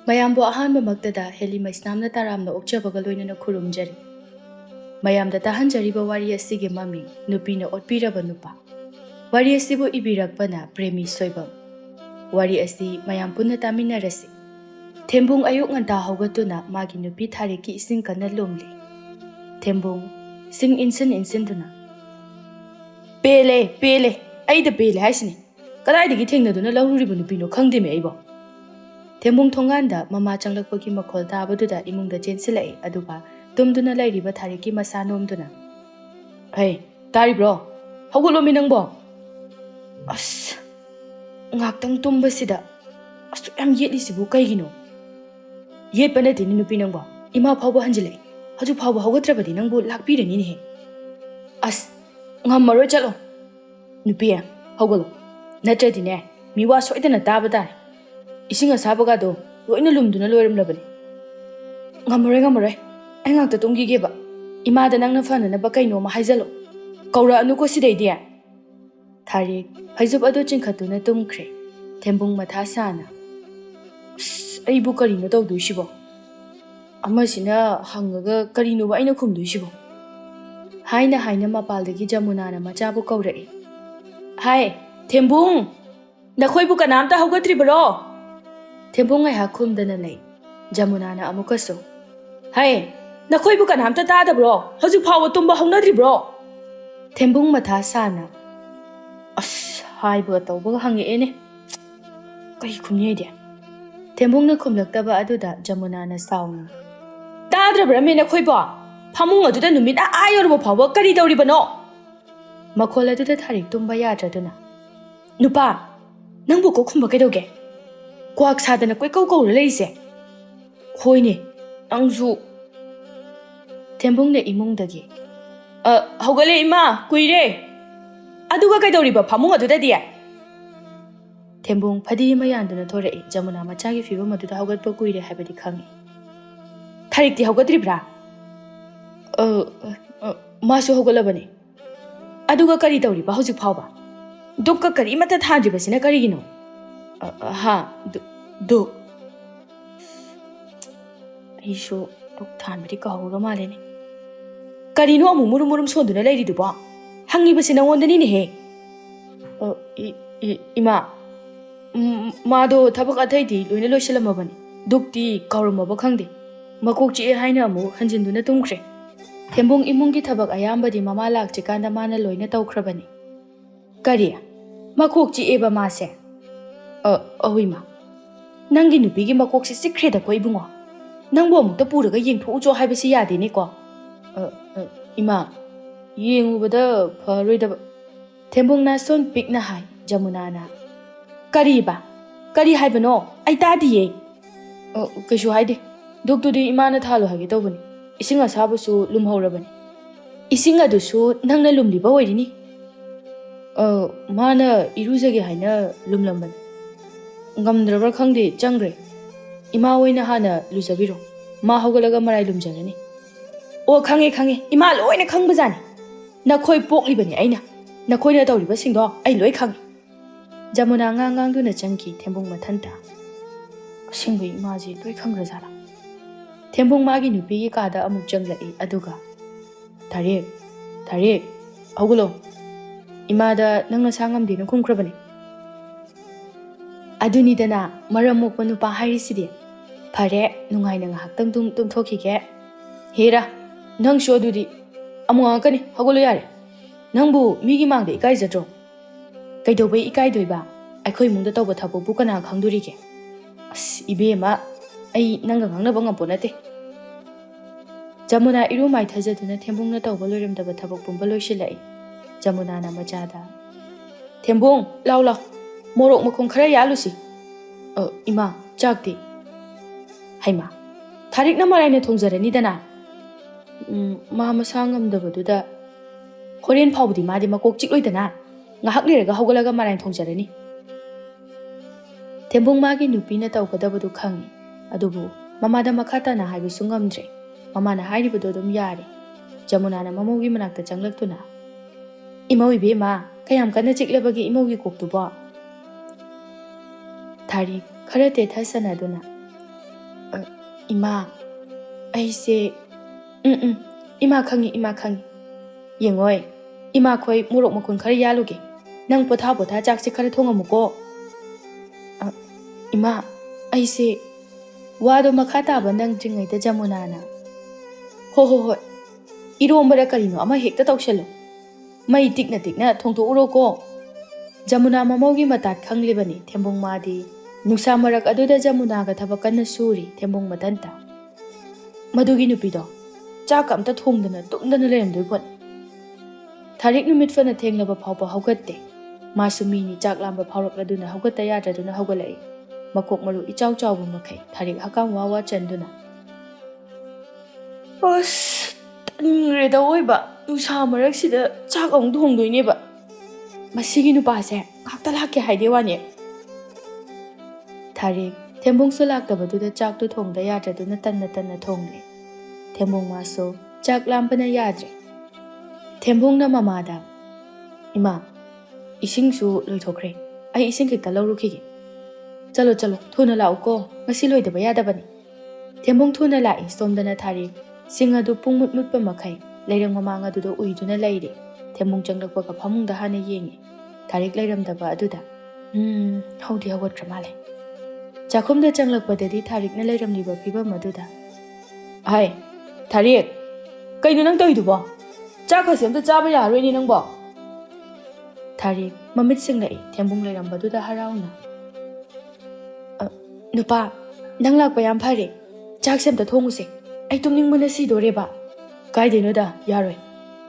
ꯃꯌꯥꯝꯕꯨ ꯑꯍꯥꯟꯕꯃꯛꯇꯗ ꯍꯦꯂꯤ ꯃꯩꯁꯅꯥꯝꯅ ꯇꯔꯥꯝꯅ ꯑꯣꯛꯆꯕꯒ ꯂꯣꯏꯅꯅ ꯈꯨꯔꯨꯝꯖꯔꯤ꯫ ꯃꯌꯥꯝꯗ ꯇꯥꯍꯟꯖꯔꯤꯕ ꯋꯥꯔꯤ ꯑꯁꯤꯒꯤ ꯃꯃꯤꯡ ꯅꯨꯄꯤꯅ ꯑꯣꯠꯄꯤꯔꯕ ꯅꯨꯄꯥ꯫ ꯋꯥꯔꯤ ꯑꯁꯤꯕꯨ ꯏꯕꯤꯔꯛꯄꯅ ꯄ꯭ꯔꯦꯃꯤ ꯁꯣꯏꯕꯝ꯫ ꯋꯥꯔꯤ ꯑꯁꯤ ꯃꯌꯥꯝ ꯄꯨꯟꯅ ꯇꯥꯃꯤꯟꯅꯔꯁꯤ꯫ ꯊꯦꯝꯕꯨꯡ ꯑꯌꯨꯛ ꯉꯟꯇꯥ ꯍꯧꯒꯠꯇꯨꯅ ꯃꯥꯒꯤ ꯅꯨꯄꯤ ꯊꯥꯔꯤꯛꯀꯤ ꯏꯁꯤꯡ ꯀꯟꯅ ꯂꯨꯝꯂꯤ꯫ ꯊꯦꯝꯕꯨꯡ ꯁꯤꯡ ꯏꯟꯁꯤꯟꯗꯨꯅ "ꯄꯦꯜꯂꯦ ꯄꯦꯜꯂꯦ, ꯑꯩꯗ ꯄꯦꯜꯂꯦ ꯍꯥꯏꯁꯤꯅꯤ꯫ ꯀꯗꯥꯏꯗꯒꯤ ꯊꯦꯡꯅꯗꯨꯅ ꯂꯧꯔꯨꯔꯤꯕ ꯅꯨꯄꯤꯅꯣ ꯈꯪꯗꯦꯃꯦ ꯑꯩꯕꯣ"꯫ ꯊꯦꯝꯕꯨꯡ ꯊꯣꯡꯒꯥꯟꯗ ꯃꯃꯥ ꯆꯪꯂꯛꯄꯒꯤ ꯃꯈꯣꯜ ꯇꯥꯕꯗꯨꯗ ꯏꯃꯨꯡꯗ ꯆꯦꯟꯁꯤꯜꯂꯛꯏ ꯑꯗꯨꯒ ꯇꯨꯝꯗꯨꯅ ꯂꯩꯔꯤꯕ ꯊꯥꯔꯤꯛꯀꯤ ꯃꯁꯥ ꯅꯣꯝꯗꯨꯅ "ꯍꯩ, ꯇꯥꯔꯤꯕ꯭ꯔꯣ? ꯍꯧꯒꯠꯂꯣꯃꯤ ꯅꯪꯕꯣ! ꯑꯁ, ꯉꯥꯛꯇꯪ ꯇꯨꯝꯕꯁꯤꯗ ꯑꯁꯨꯛ ꯌꯥꯝ ꯌꯦꯠꯂꯤꯁꯤꯕꯨ ꯀꯩꯒꯤꯅꯣ? ꯌꯦꯠꯄ ꯅꯠꯇꯦꯅꯦ ꯅꯨꯄꯤ ꯅꯪꯕꯣ, ꯏꯃꯥ ꯐꯥꯎꯕ ꯍꯟꯖꯤꯜꯂꯛꯏ꯫ ꯍꯧꯖꯤꯛ ꯐꯥꯎꯕ ꯍꯧꯒꯠꯇ꯭ꯔꯕꯗꯤ ꯅꯪꯕꯨ ꯂꯥꯛꯄꯤꯔꯅꯤꯅꯦꯍꯦ꯫ ꯑꯁ, ꯉꯝꯃꯔꯣꯏ, ꯆꯠꯂꯣ꯫ ꯅꯨꯄꯤ ꯍꯧꯒꯠꯂꯣ, ꯅꯠꯇ꯭ꯔꯗꯤꯅꯦ ꯃꯤ ꯋꯥ ꯁꯣꯏꯗꯅ ꯇꯥꯕ ꯇꯥꯔꯦ꯫ ꯏꯁꯤꯡ ꯑꯁꯥꯕꯒꯗꯣ ꯂꯣꯏꯅ ꯂꯨꯝꯗꯨꯅ ꯂꯣꯏꯔꯝꯂꯕꯅꯤ꯫ ꯉꯝꯃꯔꯣꯏ, ꯑꯩ ꯉꯥꯛꯇ ꯇꯨꯝꯈꯤꯒꯦꯕ꯫ ꯏꯃꯥꯗ ꯅꯪꯅ ꯐꯅꯅꯕ ꯀꯩꯅꯣꯝꯃ ꯍꯥꯏꯖꯜꯂꯣ, ꯀꯧꯔꯛꯑꯅꯨꯀꯣ ꯁꯤꯗꯩꯗꯤ꯫ ꯊꯥꯔꯤꯛ ꯐꯩꯖꯨꯞ ꯑꯗꯨ ꯆꯤꯡꯈꯠꯇꯨꯅ ꯇꯨꯝꯈ꯭ꯔꯦ꯫ ꯊꯦꯝꯕꯨꯡ ꯃꯊꯥ ꯁꯥꯅ "ꯑꯁ, ꯑꯩꯕꯨ ꯀꯔꯤꯅꯣ ꯇꯧꯗꯣꯏꯁꯤꯕꯣ? ꯑꯃꯁꯤꯅ ꯍꯪꯉꯒ ꯀꯔꯤꯅꯣꯕ ꯑꯩꯅ ꯈꯨꯝꯗꯣꯏꯁꯤꯕꯣ?" ꯍꯥꯏꯅ ꯃꯄꯥꯜꯗꯒꯤ ꯖꯃꯨꯅꯥꯅ ꯃꯆꯥꯕꯨ ꯀꯧꯔꯛꯏ꯫ "ꯍꯥꯏ, ꯊꯦꯝꯕꯨꯡ, ꯅꯈꯣꯏꯕꯨ ꯀꯅꯥꯝꯇ ꯍꯧꯒꯠꯇ꯭ꯔꯤꯕꯔꯣ?" ꯊꯦꯝꯕꯨꯡ ꯉꯥꯏꯍꯥꯛ ꯈꯨꯝꯗꯅ ꯂꯩ꯫ ꯖꯃꯨꯅꯥꯅ ꯑꯃꯨꯛꯀꯁꯨ "ꯍꯥꯏ, ꯅꯈꯣꯏꯕꯨ ꯀꯅꯥꯝꯇ ꯇꯥꯗꯕ꯭ꯔꯣ? ꯍꯧꯖꯤꯛ ꯐꯥꯎꯕ ꯇꯨꯝꯕ ꯍꯧꯅꯗ꯭ꯔꯤꯕ꯭ꯔꯣ?" ꯊꯦꯝꯕꯨꯡ ꯃꯊꯥ ꯁꯥꯅ "ꯑꯁ, ꯍꯥꯏꯕꯒ ꯇꯧꯕꯒ ꯍꯪꯉꯛꯑꯦꯅꯦ, ꯀꯩ ꯈꯨꯝꯅꯤ ꯑꯩꯗꯤ?" ꯊꯦꯝꯕꯨꯡꯅ ꯈꯨꯝꯂꯛꯇꯕ ꯑꯗꯨꯗ ꯖꯃꯨꯅꯥꯅ ꯁꯥꯎꯅ "ꯇꯥꯗ꯭ꯔꯕ꯭ꯔꯃꯦ ꯅꯈꯣꯏꯕꯣ? ꯐꯃꯨꯡ ꯑꯗꯨꯗ ꯅꯨꯃꯤꯠ ꯌꯧꯔꯕ ꯐꯥꯎꯕ ꯀꯔꯤ ꯇꯧꯔꯤꯕꯅꯣ?" ꯃꯈꯣꯜ ꯑꯗꯨꯗ ꯊꯥꯔꯤꯛ ꯇꯨꯝꯕ ꯌꯥꯗ꯭ꯔꯗꯨꯅ "ꯅꯨꯄꯥ, ꯅꯪꯕꯨ ꯀꯣꯛ ꯈꯨꯝꯕ ꯀꯩꯗꯧꯒꯦ? ꯀ꯭ꯋꯥꯛ ꯁꯥꯗꯅ ꯀꯣꯏꯀꯧ ꯀꯧꯔ ꯂꯩꯔꯤꯁꯦ?" "ꯍꯣꯏꯅꯦ, ꯅꯪꯁꯨ"꯫ ꯊꯦꯝꯕꯨꯡꯅ ꯏꯃꯨꯡꯗꯒꯤ "ꯍꯧꯒꯠꯂꯦ ꯏꯃꯥ, ꯀꯨꯏꯔꯦ꯫ ꯑꯗꯨꯒ ꯀꯩꯗꯧꯔꯤꯕ ꯐꯃꯨꯡ ꯑꯗꯨꯗꯗꯤ?" ꯊꯦꯝꯕꯨꯡ ꯐꯗꯤ ꯑꯃ ꯌꯥꯟꯗꯨꯅ ꯊꯣꯔꯛꯏ꯫ ꯖꯃꯨꯅꯥ ꯃꯆꯥꯒꯤ ꯐꯤꯕꯝ ꯑꯗꯨꯗ ꯍꯧꯒꯠꯄ ꯀꯨꯏꯔꯦ ꯍꯥꯏꯕꯗꯤ ꯈꯪꯏ꯫ "ꯊꯥꯔꯤꯛꯇꯤ ꯍꯧꯒꯠꯇ꯭ꯔꯤꯕ꯭ꯔꯥ?" ꯃꯥꯁꯨ ꯍꯧꯒꯠꯂꯕꯅꯤ꯫ "ꯑꯗꯨꯒ ꯀꯔꯤ ꯇꯧꯔꯤꯕ ꯍꯧꯖꯤꯛ ꯐꯥꯎꯕ? ꯗꯨꯛꯀ ꯀꯔꯤꯃꯠꯇ ꯊꯥꯟꯗ꯭ꯔꯤꯕꯁꯤꯅ ꯀꯔꯤꯒꯤꯅꯣ?" ꯗꯨꯛ? ꯑꯩꯁꯨ ꯗꯨꯛ ꯊꯥꯟꯕꯗꯤ ꯀꯥꯎꯔ ꯃꯥꯜꯂꯦꯅꯦ꯫ ꯀꯔꯤꯅꯣ ꯑꯃꯨꯛ ꯃꯨꯔꯨꯝ ꯁꯣꯟꯗꯨꯅ ꯂꯩꯔꯤꯗꯨꯕꯣ? ꯍꯪꯉꯤꯕꯁꯤ ꯅꯉꯣꯟꯗꯅꯤꯅꯦꯍꯦ꯫ "ꯏꯃꯥ, ꯃꯥꯗꯣ ꯊꯕꯛ ꯑꯇꯩꯗꯤ ꯂꯣꯏꯅ ꯂꯣꯏꯁꯤꯜꯂꯝꯃꯕꯅꯤ꯫ ꯗꯨꯛꯇꯤ ꯀꯥꯎꯔꯝꯃꯕ ꯈꯪꯗꯦ, ꯃꯀꯣꯛ ꯆꯤꯛꯑꯦ ꯍꯥꯏꯅ ꯑꯃꯨꯛ ꯍꯟꯖꯤꯟꯗꯨꯅ ꯇꯨꯝꯈ꯭ꯔꯦ." ꯊꯦꯝꯕꯨꯡ ꯏꯃꯨꯡꯒꯤ ꯊꯕꯛ ꯑꯌꯥꯝꯕꯗꯤ ꯃꯃꯥ ꯂꯥꯛꯇ꯭ꯔꯤꯀꯥꯟꯗ ꯃꯥꯅ ꯂꯣꯏꯅ ꯇꯧꯈ꯭ꯔꯕꯅꯤ꯫ "ꯀꯔꯤ? ꯃꯀꯣꯛ ꯆꯤꯛꯑꯦꯕ ꯃꯥꯁꯦ?" "ꯑꯍꯣꯏ ꯃꯥ, ꯅꯪꯒꯤ ꯅꯨꯄꯤꯒꯤ ꯃꯀꯣꯛꯁꯦ ꯆꯤꯛꯈ꯭ꯔꯦꯗꯀꯣ ꯏꯕꯨꯡꯉꯣ꯫ ꯅꯪꯕꯨ ꯑꯃꯨꯛꯇ ꯄꯨꯔꯒ ꯌꯦꯡꯊꯣꯛꯎꯆꯣ ꯍꯥꯏꯕꯁꯤ ꯌꯥꯗꯦꯅꯦꯀꯣ?" "ꯏꯃꯥ, ꯌꯦꯡꯉꯨꯕꯗ ꯐꯔꯣꯏꯗꯕ", ꯊꯦꯝꯕꯨꯡ ꯅꯥꯁꯣꯟ ꯄꯤꯛꯅ ꯍꯥꯏ꯫ ꯖꯃꯨꯅꯥꯅ "ꯀꯔꯤꯕ? ꯀꯔꯤ ꯍꯥꯏꯕꯅꯣ? ꯑꯩ ꯇꯥꯗꯤꯌꯦ." "ꯀꯩꯁꯨ ꯍꯥꯏꯗꯦ, ꯗꯨꯛꯇꯨꯗꯤ ꯏꯃꯥꯅ ꯊꯥꯜꯂꯣ ꯍꯥꯏꯒꯦ ꯇꯧꯕꯅꯤ꯫ ꯏꯁꯤꯡ ꯑꯁꯥꯕꯁꯨ ꯂꯨꯝꯍꯧꯔꯕꯅꯤ." "ꯏꯁꯤꯡ ꯑꯗꯨꯁꯨ ꯅꯪꯅ ꯂꯨꯝꯂꯤꯕ ꯑꯣꯏꯔꯤꯅꯤ?" "ꯃꯥꯅ ꯏꯔꯨꯖꯒꯦ ꯍꯥꯏꯅ ꯂꯨꯝꯂꯝꯕꯅꯤ꯫ ꯉꯝꯗ꯭ꯔꯕ꯭ꯔꯥ ꯈꯪꯗꯦ ꯆꯪꯈ꯭ꯔꯦ꯫ ꯏꯃꯥ ꯑꯣꯏꯅ ꯍꯥꯟꯅ ꯂꯨꯖꯕꯤꯔꯣ, ꯃꯥ ꯍꯧꯒꯠꯂꯒ ꯃꯔꯥꯏ ꯂꯨꯝꯖꯔꯅꯤ." "ꯑꯣ, ꯈꯪꯉꯦ, ꯏꯃꯥ ꯂꯣꯏꯅ ꯈꯪꯕꯖꯥꯠꯅꯤ꯫ ꯅꯈꯣꯏ ꯄꯣꯛꯂꯤꯕꯅꯤ ꯑꯩꯅ, ꯅꯈꯣꯏꯅ ꯇꯧꯔꯤꯕꯁꯤꯡꯗꯣ ꯑꯩ ꯂꯣꯏ ꯈꯪꯉꯤ." ꯖꯃꯨꯅꯥ ꯉꯥꯡꯗꯨꯅ ꯆꯪꯈꯤ ꯊꯦꯝꯕꯨꯡ ꯃꯊꯟꯇ꯫ ꯑꯁꯦꯡꯕꯩ ꯏꯃꯥꯁꯦ ꯂꯣꯏ ꯈꯪꯈ꯭ꯔꯖꯥꯠꯂꯥ? ꯊꯦꯝꯕꯨꯡ ꯃꯥꯒꯤ ꯅꯨꯄꯤꯒꯤ ꯀꯥꯗ ꯑꯃꯨꯛ ꯆꯪꯂꯛꯏ ꯑꯗꯨꯒ "ꯊꯥꯔꯤꯛ, ꯍꯧꯒꯠꯂꯣ, ꯏꯃꯥꯗ ꯅꯪ ꯅꯁꯥ ꯉꯝꯗꯦꯅ ꯈꯨꯝꯈ꯭ꯔꯕꯅꯤ." "ꯑꯗꯨꯅꯤꯗꯅ ꯃꯔꯝ ꯃꯣꯛꯄ ꯅꯨꯄꯥ ꯍꯥꯏꯔꯤꯁꯤꯗꯤ꯫ ꯐꯔꯦ, ꯅꯨꯡꯉꯥꯏꯅ ꯉꯥꯏꯍꯥꯛꯇꯪ ꯇꯨꯝꯊꯣꯛꯈꯤꯒꯦ꯫ ꯍꯦꯔꯥ, ꯅꯪꯁꯨ ꯑꯗꯨꯗꯤ ꯑꯃꯨꯛ ꯉꯥꯡꯉꯛꯀꯅꯤ, ꯍꯧꯒꯠꯂꯣ ꯌꯥꯔꯦ꯫ ꯅꯪꯕꯨ ꯃꯤꯒꯤ ꯃꯥꯡꯗ ꯏꯀꯥꯏꯖꯗ꯭ꯔꯣ?" "ꯀꯩꯗꯧꯕꯩ ꯏꯀꯥꯏꯗꯣꯏꯕ? ꯑꯩꯈꯣꯏ ꯏꯃꯨꯡꯗ ꯇꯧꯕ ꯊꯕꯛꯄꯨ ꯀꯅꯥ ꯈꯪꯗꯣꯔꯤꯒꯦ? ꯑꯁ ꯏꯕꯦꯝꯃ, ꯑꯩ ꯅꯪꯒ ꯉꯥꯡꯅꯕ ꯉꯝꯄꯣꯠ ꯅꯠꯇꯦ." ꯖꯃꯨꯅꯥ ꯏꯔꯨ ꯃꯥꯏꯊꯖꯗꯨꯅ ꯊꯦꯝꯕꯨꯡꯅ ꯇꯧꯕ ꯂꯣꯏꯔꯝꯗꯕ ꯊꯕꯛ ꯄꯨꯝꯕ ꯂꯣꯏꯁꯤꯜꯂꯛꯏ꯫ ꯖꯃꯨꯅꯥꯅ ꯃꯆꯥꯗ "ꯊꯦꯝꯕꯨꯡ, ꯂꯥꯎ, ꯃꯣꯔꯣꯛ ꯃꯈꯨꯝ ꯈꯔ ꯌꯥꯜꯂꯨꯁꯤ." "ꯏꯃꯥ, ꯆꯥꯛꯇꯤ?" "ꯍꯩꯃꯥ, ꯊꯥꯔꯤꯛꯅ ꯃꯔꯥꯏꯅ ꯊꯣꯡꯖꯔꯅꯤꯗꯅ." "ꯃꯥ ꯃꯁꯥ ꯉꯝꯗꯕꯗꯨꯗ ꯍꯣꯔꯦꯟ ꯐꯥꯎꯕꯗꯤ ꯃꯥꯗꯤ ꯃꯀꯣꯛ ꯆꯤꯛꯂꯣꯏꯗꯅ, ꯉꯥꯏꯍꯥꯛ ꯂꯩꯔꯒ ꯍꯧꯒꯠꯂꯒ ꯃꯔꯥꯏꯅ ꯊꯣꯡꯖꯔꯅꯤ." ꯊꯦꯝꯕꯨꯡ ꯃꯥꯒꯤ ꯅꯨꯄꯤꯅ ꯇꯧꯒꯗꯕꯗꯨ ꯈꯪꯏ, ꯑꯗꯨꯕꯨ ꯃꯃꯥꯗ ꯃꯈꯥ ꯇꯥꯅ ꯍꯥꯏꯕꯁꯨ ꯉꯝꯗ꯭ꯔꯦ꯫ ꯃꯃꯥꯅ ꯍꯥꯏꯔꯤꯕꯗꯣ ꯑꯗꯨꯝ ꯌꯥꯔꯦ꯫ ꯖꯃꯨꯅꯥꯅ ꯃꯃꯧꯒꯤ ꯃꯅꯥꯛꯇ ꯆꯪꯂꯛꯇꯨꯅ "ꯏꯃꯧ ꯏꯕꯦꯝꯃ, ꯀꯌꯥꯝ ꯀꯟꯅ ꯆꯤꯛꯂꯕꯒꯦ ꯏꯃꯧꯒꯤ ꯀꯣꯛꯇꯨꯕꯣ?" ꯊꯥꯔꯤꯛ ꯈꯔ ꯇꯦꯊ ꯁꯥꯟꯅꯗꯨꯅ Ima, aise, Ima khangi. Yengoi, Ima khoi murok makun khari yaluge. Nang potha chak se khari thonga muko. Ima, aise, wado makata ba nang jingai da Jamuna na. Ho. Irombara karino ama hekta tawshalo. Mai tikna thongto uro ko. Jamuna mamaugi matat khanglibani Thembong madi. Nungsa marak aduda Jamuna ga thaba kanna suri Thembong matanta. Madugi nupido. Chak amta thongdana tumdana leremdoi pon. Tharik numit fana thenglaba phawpa haugatte. Masumi ni chak lamba phawrak laduna haugatta yadraduna haugalai. Makok maru ichaw chawbu makai Tharik hakam wawa chanduna. As tangreda oiba nungsa marak sida chak ang thongdoineba. Masigi nupase ngakta lakke haide wane. Tharik Thembong su laktabaduda chak tu thongda yadraduna tanna thongle. Thembong maso chak lampana yadre. Thembong na mamada. Ima, ising su loithokre. Ai ising khikta lawrukhige. Chalo thuna lao ko ngasi loidaba yadabani. Thembong thuna lai somdana Tharik singa du pungmut mutpa makai leirang mamanga du do uiduna leire. Thembong changlakpa ka phamungda hana yengi. Tharik leiramdaba aduda. Haudi hawatra male. Chakhumda changlakpa dadi Tharik na leiramliba phibam aduda. Hai, Tharik, kaino nang toiduba? Chakha semta chaba yaroi nang ba? Tharik mamit singlai Thembong leirambaduda harauna. Nupa, nang lakpa yam phare. Chak semta thonguse. Ai tumning mana si dore ba. Kai deno da yaroi.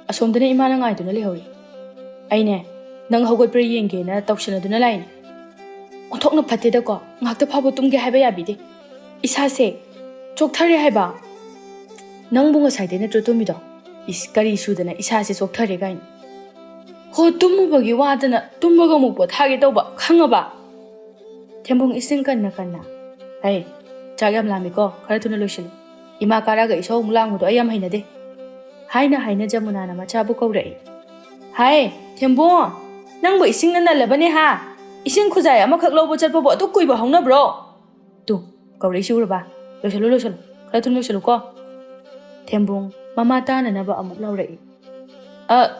Asomdana imana ngai duna lehori. Aine, nang haugot pre yenge na tawshana duna lain. Onthokna phatte da ko ngakta phabo tumge haiba yabide. Isa se chokthare haiba. Nang bunga saide na trotomido. Is kari sudana isa se chokthare gain. Ho tumubagi wadana tumbaga mukbo thage tawba khangaba. Thembong ising kanna. Hey, chagam lami ko khara thuna loisil. Ima karaga iso mulang mudo ayam hainade. Haina Jamuna na machabu kawrai. Hai, Thembong, nang bo ising na nalabane ha. Ising khuzai ama khak lawbo chatbo bo tu kuiba hongna bro. Tu, kawrai sura ba. Loisalo. Khara thun loisalo ko. Thembong mama ta na ba amuk lawrai.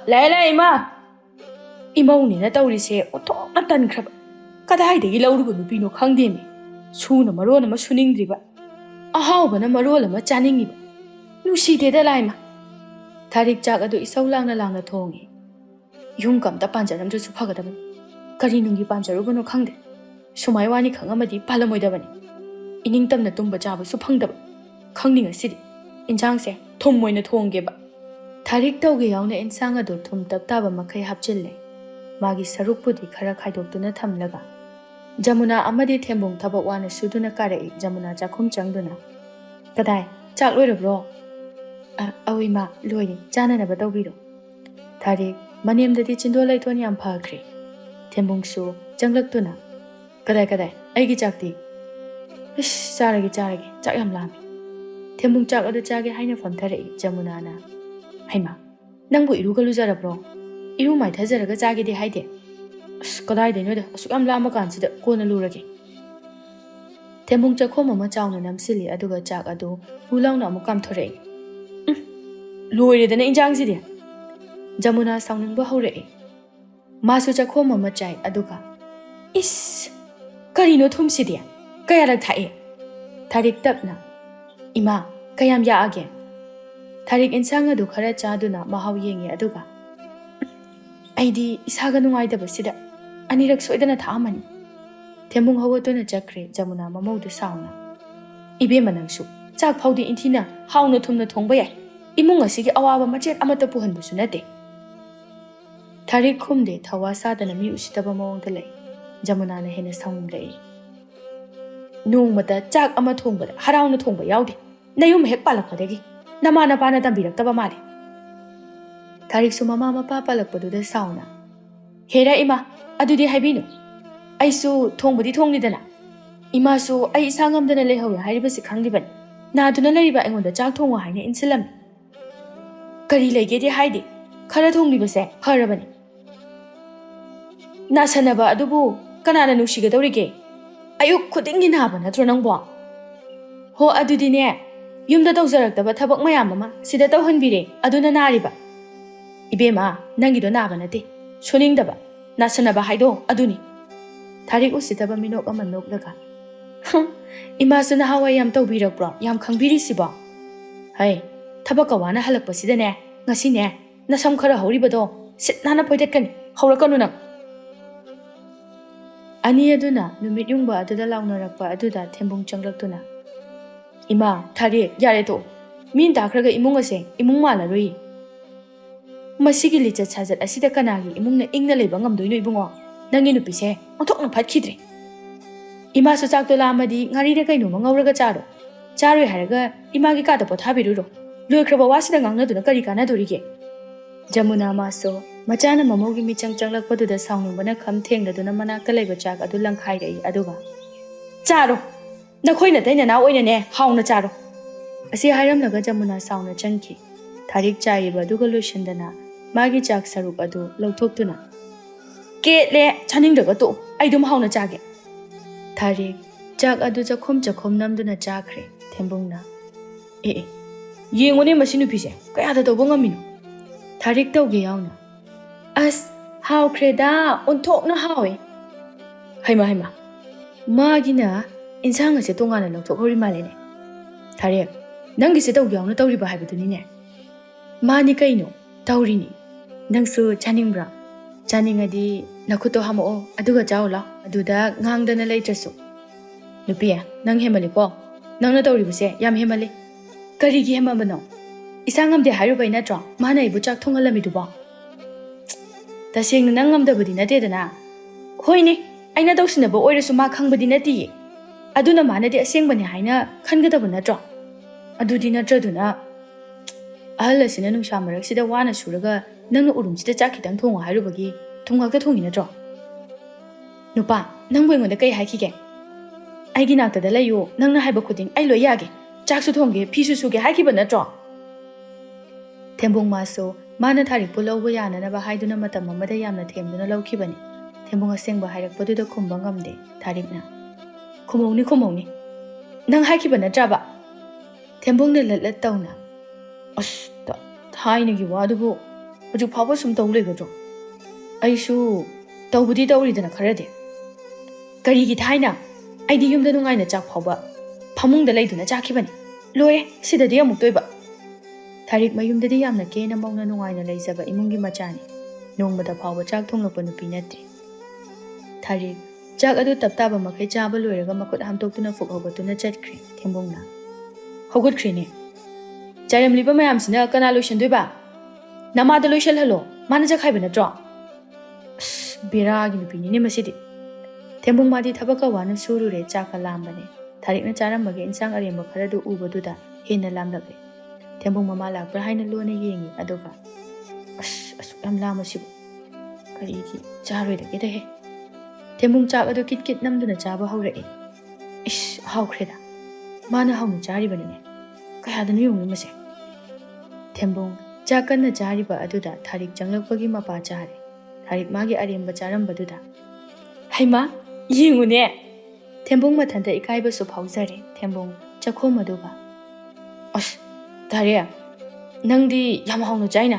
Lai ima. Imauni na tawrise othok na tan khraba. Kadai degi lawrugo nupino khangdemi. Suna marona ma suningdriba. Ahawbana marola ma chaningiba. Nuside laima. Tharik chak adu isaw langna thongi. Yung kamta panjaram su phagadaban. Kari nungi panjarubano khangde. Sumai wani khangamadi palamoidabani. Ining tamna tumba chaba su phangdaba. Khangninga sidi. Injang se thum moina thongeba. Tharik tawge yauna insang adu thum taptaba makai hapchille. Magi sarukpudi khara khaidokduna thamlaga. Jamuna amadi Thembong thabak wana suduna karai Jamuna chakhum changduna. Kadai chak loirabro? Awima loiri chana na batawbiro. Tharik manemdadi chindo laithon yam phakre. Thembong su changlakduna. Kadai aigi chakti. Ish charage chak yam lami. Thembong chak adu chage haina famtharai Jamuna na. Haima nangbu iruga lujarabro? Iru mai thajaraga chage de haide. Kadai deno da asukam lama kansida kona lurage. Thembong chakho mama chawna namsili aduga chak adu hulawna amukam thore. Loire dana injang sidi. Jamuna sawningba hore. Masu chakho mama chai aduga. Is karino thumsidi. Kayarak thae. Tharik tapna. Ima kayam ya age. Tharik insang adu khara chaduna mahaw yengi aduga. Aidi isaga nungaidaba sida. Anirak soidana thamani. Thembong hawatuna chakre Jamuna mamauda sauna. Ibe manangsu chak phawdi inthina hauna thumna thongba yai. Imung asigi awaba machet amata puhanbusu nate. Tharik khumde thawa sadana mi usitaba mawangda lai. Jamuna na hena saunglai. Nung mata chak ama thongbada harauna thongba yaude. Nayum hek palakpadagi. Namana pana tambirakaba male. Tharik su mama mapa palakpaduda sauna. Hera ima adudi haibinu. Aisu thongbadi thonglidana. Ima su ai isangamdana lehawi hairibasi khanglibani. Naduna lariba aingonda chak thongwa haina insilam. Kari laigedi haide. Khara thonglibase harabani. Nasanaba adubu kanana nushigadawrige. Ayuk khudingi naba natro nangbo. ꯍꯣ ꯑꯗꯨꯗꯤꯅꯦ ꯌꯨꯝꯗ ꯇꯧꯖꯔꯛꯇꯕ ꯊꯕꯛ ꯃꯌꯥꯝ ꯑꯃ ꯁꯤꯗ ꯇꯧꯍꯟꯕꯤꯔꯦ ꯑꯗꯨꯅ ꯅꯥꯔꯤꯕ 이베마 낭기도 나바나데 소닝다바 나서나바 하이도 아두니 다리 우시다바 미녹 어만 녹다가 이마스나 하와이 얌 떠비럭브라 얌 강비리시바 하이 타바가 와나 할락버시다네 ngasi네 나섬 khara horibado sit nana poidetkani haurakanu nang ani aduna numit yungba aduda launarappa aduda thembung changlaktuna ima thari yare to min dakhraga imung ase imung malaroi masigi licha chajat asida kanagi imungna ingna leba ngamdoino ibungo nangi nupise onthokna phatkidre ima su chak to lamadi ngari re kaino mangauraga charo charoi haraga imagi ka da pothabiruro loikraba wasida ngangna duna kari kana dorige jamuna maso machana mamogi michang changlakpaduda saungbana kham thengladuna manakta leba chak adu langkhai rei aduga charo nakhoina taina na oina ne hauna charo asi hairamlaga jamuna sauna changki tarik chaiba aduga loishandana magi chak saruk adu lawthoktuna ketle chaningdaga to aidum hauna chage tarik chak adu chakhom namduna chakre thembungna yengone masinu pise kaya da tobo ngamino tarik tawge yauna as how kreda onthokna hawe haima magina insang ase tongana lawthok hori malene tarik nangi se tawge yauna tawriba haibaduni ne mani kaino tawrini nangsu chaningbra chaningadi nakhuto hamo aduga jawla aduda ngangdana leitrasu nupiya nang hemaliko nangna tawribase yam hemali karigi hemabano isangamde hairubai natra mana ibu chak thongalami duba tasengna nangamdabadi natedana hoine aina tawsinaba oirasu ma khangbadi nati aduna manadi asengbani haina khangadaba natra adudi natraduna ahalasina nungsa maraksida wana suraga nangna urumsida chak khitang thongo hairubagi thongakta thongi natro nupa nangbo engonda kai haikige aigi naktada layo nangna haiba khuding ai loi yage chaksu thongge phisu suge haikiba natro thembung maso mana tharik pulawba yana na ba haiduna matam amada yamna themduna lawkhibani thembung asengba hairakpaduda khumba ngamde tharikna khumongni nang haikiba natraba thembungna latlat tawna asta thainagi wadubu aju phaba sum tawlegadro aisu tawbudi tawridana kharade karigi thaina aidi yumda nungaina chak phaba phamungda leiduna chakhibani loye sidadi amuk toiba tarik mayumdadi yamna kena mauna nungaina leijaba imungi machani nongmada phaba chak thonglapa nupi natre tarik chak adu taptaba makhai chaba loiraga makut hamtoktuna fukhawbatuna chatkre thembungna hogutkrene charamliba mayamsina kana loishandoiba namada loishal halo mana jakhaiba natro biragi nupini ne masidi thembung madi thabaka wana surure chaka lambane tarikna charambage insang aremba kharadu ubaduda hena lamlakre thembung mama lakpra haina lone yengi aduga yam lamasibu karigi charoi da kede he thembung chak adu kit namduna chaba haurai haukreda mana hauna chari banine kayadanu yong mase thembung chakanna chariba aduda tarik changlakpagi mapa chare tarik magi aremba charambaduda haima yengune thembung mathanda ikaiba su phaujare thembung chakhom aduba tare nangdi yam hauna chaina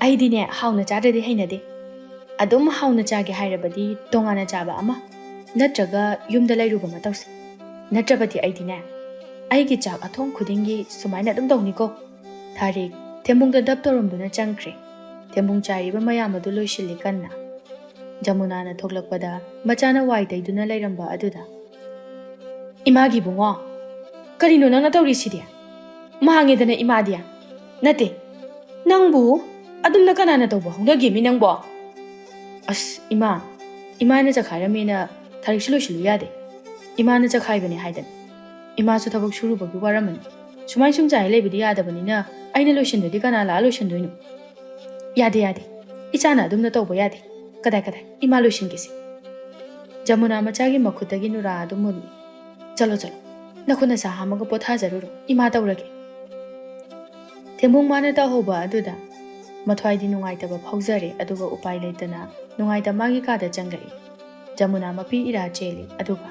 aidi ne hauna chadade hainade adum hauna chage hairabadi tongana chaba ama natraga yumda lairuba matausi natrabati aidi ne aigi chak athong khudingi sumaina adum dawniko tarik thembung da daptorumduna changkre thembung chariba mayam adu loishili kanna jamuna na thoklakpada machana wai daiduna lairamba aduda imagi bungo karino nangna tawri sidia mahangedana imadia nate nangbu adumna kanana tawba hongage mi nangbo imana chakharamena tarik sulushulu yade imana chakhaibani haidan ima su thabak shuru bagi waramani sumai sum jai lebidi yadabani na aina loishandodi kana la loishandoino yade ichana adumna tawba yade kadai ima loishingisi jamuna machagi makhutagi nura adumuni chalo nakhuna sa hamaga potha jaruro ima tawrage thembung mana ta hoba aduda mathwaidi nungaitaba phaujare aduga upai leitana nungaita magi kada changai jamuna mapi ira cheli aduga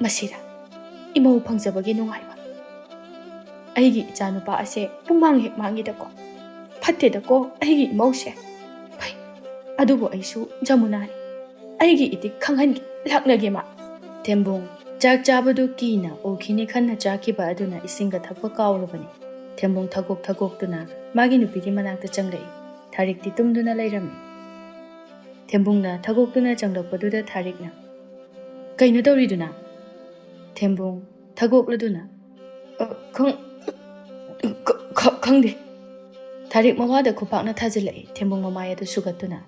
masira ꯏꯃꯧ ꯐꯪꯖꯕꯒꯤ ꯅꯨꯡꯉꯥꯏꯕ ꯑꯩꯒꯤ ꯏꯆꯥꯅꯨꯄꯥ ꯑꯁꯦ ꯄꯨꯡꯃꯥꯡ ꯍꯦꯛ ꯃꯥꯡꯉꯤꯗꯀꯣ ꯐꯠꯇꯦꯗꯀꯣ ꯑꯩꯒꯤ ꯏꯃꯧꯁꯦ ꯐꯩ ꯑꯗꯨꯕꯨ ꯑꯩꯁꯨ ꯖꯃꯨꯅꯥꯅꯤ ꯑꯩꯒꯤ ꯏꯇꯤꯛ ꯈꯪꯍꯟꯒꯦ ꯂꯥꯛꯅꯒꯦ ꯃꯥ ꯊꯦꯝꯕꯨꯡ ꯆꯥꯛ ꯆꯥꯕꯗꯨ ꯀꯤꯅ ꯎꯈꯤꯅꯤ ꯈꯟꯅ ꯆꯥꯈꯤꯕ ꯑꯗꯨꯅ ꯏꯁꯤꯡꯒ ꯊꯛꯄ ꯀꯥꯎꯔꯕꯅꯤ ꯊꯦꯝꯕꯨꯡ ꯊꯒꯣꯛꯇꯨꯅ ꯃꯥꯒꯤ ꯅꯨꯄꯤꯒꯤ ꯃꯅꯥꯛꯇ ꯆꯪꯂꯛꯏ ꯊꯥꯔꯤꯛꯇꯤ ꯇꯨꯝꯗꯨꯅ ꯂꯩꯔꯝꯃꯤ ꯊꯦꯝꯕꯨꯡꯅ ꯊꯒꯣꯛꯇꯨꯅ ꯆꯪꯂꯛꯄꯗꯨꯗ ꯊꯥꯔꯤꯛꯅ ꯀꯩꯅꯣ ꯇꯧꯔꯤꯗꯨꯅ ꯊꯦꯝꯕꯨꯡ ꯊꯒꯣꯛꯂꯗꯨꯅ ꯈꯪꯗꯦ ꯊꯥꯔꯤꯛ ꯃꯋꯥꯗ ꯈꯨꯄꯥꯛꯅ ꯊꯥꯖꯤꯜꯂꯛꯏ ꯊꯦꯝꯕꯨꯡ ꯃꯃꯥꯏ ꯑꯗꯨ ꯁꯨꯒꯠꯇꯨꯅ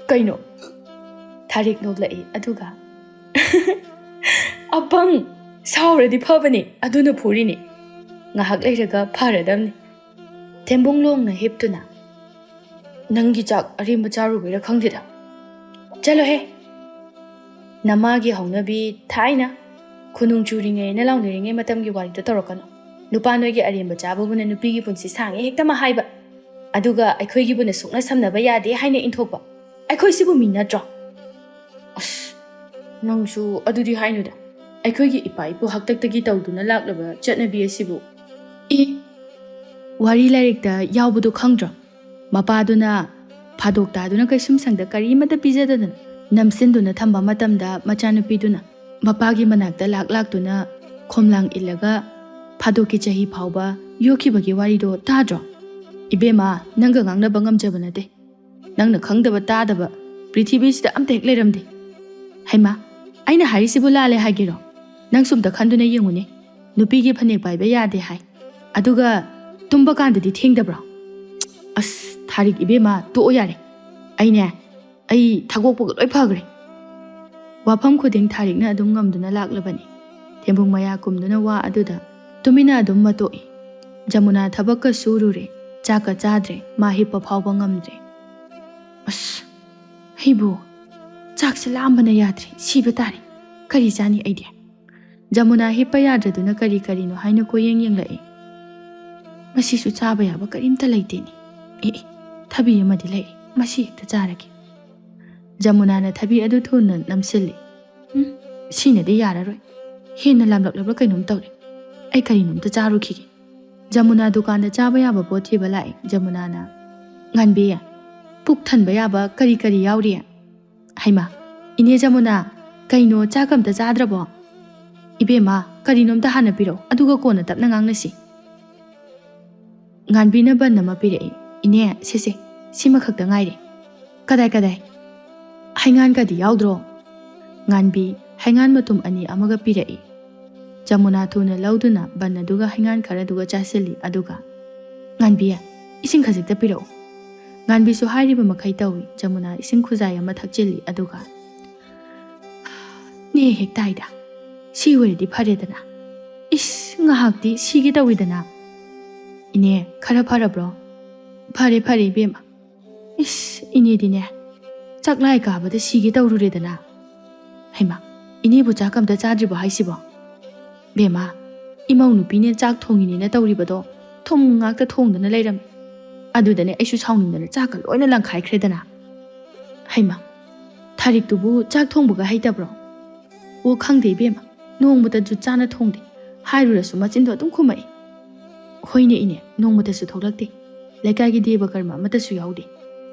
ꯀꯩꯅꯣ ꯊꯥꯔꯤꯛ ꯅꯣꯛꯂꯛꯏ ꯑꯗꯨꯒ ꯑꯄꯪ ꯁꯥꯎꯔꯗꯤ ꯐꯕꯅꯤ ꯑꯗꯨꯅ ꯐꯨꯔꯤꯅꯤ ꯉꯥꯏꯍꯥꯛ ꯂꯩꯔꯒ ꯐꯔꯗꯝꯅꯤ ꯊꯦꯝꯕꯨꯡ ꯂꯣꯡꯅ ꯍꯤꯞꯇꯨꯅ ꯅꯪꯒꯤ ꯆꯥꯛ ꯑꯔꯦꯝꯕ ꯆꯥꯔꯨꯕꯩꯔꯥ ꯈꯪꯗꯦꯗ ꯆꯠꯂꯣꯍꯦ ꯅꯃꯥꯒꯤ ꯍꯧꯅꯕꯤ ꯊꯥꯏꯅ ꯈꯨꯅꯨꯡ ꯆꯨꯔꯤꯉꯩꯅ ꯂꯥꯎꯅꯔꯤꯉꯩ ꯃꯇꯝꯒꯤ ꯋꯥꯔꯤꯗꯣ ꯇꯧꯔꯛꯀꯅꯨ ꯅꯨꯄꯥ ꯅꯣꯏꯒꯤ ꯑꯔꯦꯝꯕ ꯆꯥꯕꯕꯨꯅ ꯅꯨꯄꯤꯒꯤ ꯄꯨꯟꯁꯤ ꯁꯥꯡꯉꯦ ꯍꯦꯛꯇꯃꯛ ꯍꯥꯏꯕ ꯑꯗꯨꯒ ꯑꯩꯈꯣꯏꯒꯤꯕꯨꯅ ꯁꯨꯛꯅ ꯁꯝꯅꯕ ꯌꯥꯗꯦ ꯍꯥꯏꯅ ꯏꯟꯊꯣꯛꯄ ꯑꯩꯈꯣꯏꯁꯤꯕꯨ ꯃꯤ ꯅꯠꯇ꯭ꯔꯣ ꯑꯁ ꯅꯪꯁꯨ ꯑꯗꯨꯗꯤ ꯍꯥꯏꯅꯨꯗ ꯑꯩꯈꯣꯏꯒꯤ ꯏꯄꯥ ꯏꯄꯨ ꯍꯥꯛꯇꯛꯇꯒꯤ ꯇꯧꯗꯨꯅ ꯂꯥꯛꯂꯕ ꯆꯠꯅꯕꯤ ꯑꯁꯤꯕꯨ ꯋꯥꯔꯤ ꯂꯥꯏꯔꯤꯛꯇ ꯌꯥꯎꯕꯗꯣ ꯈꯪꯗ꯭ꯔꯣ ꯃꯄꯥꯗꯨꯅ ꯐꯥꯗꯣꯛ ꯇꯥꯗꯨꯅ ꯀꯩꯁꯨꯝꯁꯪꯗ ꯀꯔꯤꯃꯠꯇ ꯄꯤꯖꯗꯗꯅ ꯅꯝꯁꯤꯟꯗꯨꯅ ꯊꯝꯕ ꯃꯇꯝꯗ ꯃꯆꯥꯅꯨꯄꯤꯗꯨꯅ ꯃꯄꯥꯒꯤ ꯃꯅꯥꯛꯇ ꯂꯥꯛꯇꯨꯅ ꯈꯣꯝꯂꯥꯡ ꯏꯜꯂꯒ ꯐꯥꯗꯣꯛꯀꯤ ꯆꯍꯤ ꯐꯥꯎꯕ ꯌꯣꯛꯈꯤꯕꯒꯤ ꯋꯥꯔꯤꯗꯣ ꯇꯥꯗ꯭ꯔꯣ ꯏꯕꯦꯝꯃ ꯅꯪꯒ ꯉꯥꯡꯅꯕ ꯉꯝꯖꯕ ꯅꯠꯇꯦ ꯅꯪꯅ ꯈꯪꯗꯕ ꯇꯥꯗꯕ ꯄ꯭ꯔꯤꯊꯤꯕꯤꯁꯤꯗ ꯑꯝꯇ ꯍꯦꯛ ꯂꯩꯔꯝꯗꯦ ꯍꯩꯃꯥ ꯑꯩꯅ ꯍꯥꯏꯔꯤꯁꯤꯕꯨ ꯂꯥꯜꯂꯦ ꯍꯥꯏꯒꯦꯔꯣ ꯅꯪ ꯁꯨꯝꯇ ꯈꯟꯗꯨꯅ ꯌꯦꯡꯉꯨꯅꯦ ꯅꯨꯄꯤꯒꯤ ꯐꯅꯦꯛ ꯄꯥꯏꯕ ꯌꯥꯗꯦ ꯍꯥꯏ ꯑꯗꯨꯒ ꯇꯨꯝꯕ ꯀꯥꯟꯗꯗꯤ ꯊꯦꯡꯗꯕ꯭ꯔꯣ ꯑꯁ ꯊꯥꯔꯤꯛ ꯏꯕꯦꯝꯃ ꯇꯣꯛꯑꯣ ꯌꯥꯔꯦ ꯑꯩ ꯊꯒꯣꯛꯄꯒ ꯂꯣꯏ ꯐꯈ꯭ꯔꯦ ꯋꯥꯐꯝ ꯈꯨꯗꯤꯡ ꯊꯥꯔꯤꯛꯅ ꯑꯗꯨꯝ ꯉꯝꯗꯨꯅ ꯂꯥꯛꯂꯕꯅꯤ ꯊꯦꯝꯕꯨꯡ ꯃꯌꯥ ꯀꯨꯝꯗꯨꯅ ꯋꯥ ꯑꯗꯨꯗ ꯇꯨꯃꯤꯟꯅ ꯑꯗꯨꯝ ꯃꯇꯣꯛꯏ ꯖꯃꯨꯅꯥ ꯊꯕꯛꯀ ꯁꯨꯔꯨꯔꯦ ꯆꯥꯛꯀ ꯆꯥꯗ꯭ꯔꯦ ꯃꯥ ꯍꯤꯞꯄ ꯐꯥꯎꯕ ꯉꯝꯗ꯭ꯔꯦ ꯑꯁ ꯑꯩꯕꯨ ꯆꯥꯛꯁꯦ ꯂꯥꯝꯕꯅ ꯌꯥꯗ꯭ꯔꯦ ꯁꯤꯕ ꯇꯥꯔꯦ ꯀꯔꯤ ꯆꯥꯅꯤ ꯑꯩꯗꯤ ꯖꯃꯨꯅꯥ ꯍꯤꯞꯄ ꯌꯥꯗ꯭ꯔꯗꯨꯅ ꯀꯔꯤ ꯀꯔꯤꯅꯣ ꯍꯥꯏꯅ ꯀꯣꯌꯦꯡ ꯌꯦꯡꯂꯛꯏ ꯃꯁꯤꯁꯨ ꯆꯥꯕ ꯌꯥꯕ ꯀꯔꯤꯝꯇ ꯂꯩꯇꯦꯅꯤ ꯊꯕꯤ ꯑꯃꯗꯤ ꯂꯩꯔꯤ ꯃꯁꯤ ꯍꯦꯛꯇ ꯆꯥꯔꯒꯦ ꯖꯃꯨꯅꯥꯅ ꯊꯕꯤ ꯑꯗꯨ ꯊꯨꯅ ꯅꯝꯁꯤꯜꯂꯤ ꯁꯤꯅꯗꯤ ꯌꯥꯔꯔꯣꯏ ꯍꯦꯟꯅ ꯂꯥꯝꯂꯛꯂꯕ꯭ꯔꯥ ꯀꯩꯅꯣꯝ ꯇꯧꯔꯦ ꯑꯩ ꯀꯔꯤꯅꯣꯝꯇ ꯆꯥꯔꯨꯈꯤꯒꯦ ꯖꯃꯨꯅꯥ ꯗꯨꯀꯥꯟꯗ ꯆꯥꯕ ꯌꯥꯕ ꯄꯣꯠ ꯊꯤꯕ ꯂꯥꯛꯏ ꯖꯃꯨꯅꯥꯅ ꯉꯥꯟꯕꯤ ꯄꯨꯛ ꯊꯟꯕ ꯌꯥꯕ ꯀꯔꯤ ꯀꯔꯤ ꯌꯥꯎꯔꯤ ꯍꯩꯃꯥ ꯏꯅꯦ ꯖꯃꯨꯅꯥ ꯀꯩꯅꯣ ꯆꯥꯛ ꯑꯝꯇ ꯆꯥꯗ꯭ꯔꯕꯣ ꯏꯕꯦꯝꯃ ꯀꯔꯤꯅꯣꯝꯇ ꯍꯥꯟꯅ ꯄꯤꯔꯛꯑꯣ ꯑꯗꯨꯒ ꯀꯣꯟꯅ ꯇꯞꯅ ꯉꯥꯡꯅꯁꯤ ꯉꯥꯟꯕꯤꯅ ꯕꯟ ꯑꯃ ꯄꯤꯔꯛꯏ ꯏꯅꯦ ꯁꯤꯁꯦ ꯁꯤꯃ ꯈꯛꯇ ꯉꯥꯏꯔꯦ ꯀꯗꯥꯏ ꯍꯩꯉꯥꯟꯒꯗꯤ ꯌꯥꯎꯗ꯭ꯔꯣ ꯉꯥꯟꯕꯤ ꯍꯩꯉꯥꯟ ꯃꯇꯨꯝ ꯑꯅꯤ ꯑꯃꯒ ꯄꯤꯔꯛꯏ ꯖꯃꯨꯅꯥ ꯊꯨꯅ ꯂꯧꯗꯨꯅ ꯕꯟ ꯑꯗꯨꯒ ꯍꯩꯉꯥꯟ ꯈꯔꯗꯨꯒ ꯆꯥꯁꯤꯜꯂꯤ ꯑꯗꯨꯒ ꯉꯥꯟꯕꯤ ꯏꯁꯤꯡ ꯈꯖꯤꯛꯇ ꯄꯤꯔꯛꯎ ꯉꯥꯟꯕꯤꯁꯨ ꯍꯥꯏꯔꯤꯕ ꯃꯈꯩ ꯇꯧꯏ ꯖꯃꯨꯅꯥ ꯏꯁꯤꯡ ꯈꯨꯖꯥꯏ ꯑꯃ ꯊꯛꯆꯤꯜꯂꯤ ꯑꯗꯨꯒ ꯅꯦ ꯍꯦꯛ ꯇꯥꯏꯗ ꯁꯤ ꯑꯣꯏꯔꯗꯤ ꯐꯔꯦꯗꯅ ꯉꯥꯏꯍꯥꯛꯇꯤ ꯁꯤꯒꯦ ꯇꯧꯏꯗꯅ ꯏꯅꯦ ꯈꯔ ꯐꯔꯕ꯭ꯔꯣ ꯐꯔꯦ ꯏꯕꯦꯝꯃ ꯏꯅꯦꯗꯤꯅꯦ ꯆꯥꯛꯂꯥꯏ ꯀꯥꯕꯗ ꯁꯤꯒꯦ ꯇꯧꯔꯨꯔꯦꯗꯅ ꯍꯩꯃꯥ ꯏꯅꯦꯕꯨ ꯆꯥꯛ ꯑꯝꯇ ꯆꯥꯗ꯭ꯔꯤꯕꯣ ꯍꯥꯏꯁꯤꯕꯣ ꯕꯦꯝꯃ ꯏꯃꯧ ꯅꯨꯄꯤꯅꯦ ꯆꯥꯛ ꯊꯣꯡꯉꯤꯅꯦꯅ ꯇꯧꯔꯤꯕꯗꯣ ꯊꯨꯝ ꯉꯥꯛꯇ ꯊꯣꯡꯗꯅ ꯂꯩꯔꯝꯃꯤ ꯑꯗꯨꯗꯅꯦ ꯑꯩꯁꯨ ꯁꯥꯎꯅꯤꯡꯗꯅ ꯆꯥꯛꯀ ꯂꯣꯏꯅ ꯂꯪꯈꯥꯏꯈ꯭ꯔꯦꯗꯅ ꯍꯩꯃꯥ ꯊꯥꯔꯤꯛꯇꯨꯕꯨ ꯆꯥꯛ ꯊꯣꯡꯕꯒ ꯍꯩꯇꯕ꯭ꯔꯣ ꯑꯣ ꯈꯪꯗꯦ ꯏꯕꯦꯝꯃ ꯅꯣꯡꯃꯇꯁꯨ ꯆꯥꯅ ꯊꯣꯡꯗꯦ ꯍꯥꯏꯔꯨꯔꯁꯨ ꯃꯆꯤꯟꯗꯣ ꯑꯗꯨꯝ ꯈꯨꯝꯃꯛꯏ ꯍꯣꯏꯅꯦ ꯏꯅꯦ ꯅꯣꯡꯃꯇꯁꯨ ꯊꯣꯛꯂꯛꯇꯦ ꯂꯩꯀꯥꯏꯒꯤ ꯗꯦꯕ ꯀꯔꯃ ꯑꯃꯇꯁꯨ ꯌꯥꯎꯗꯦ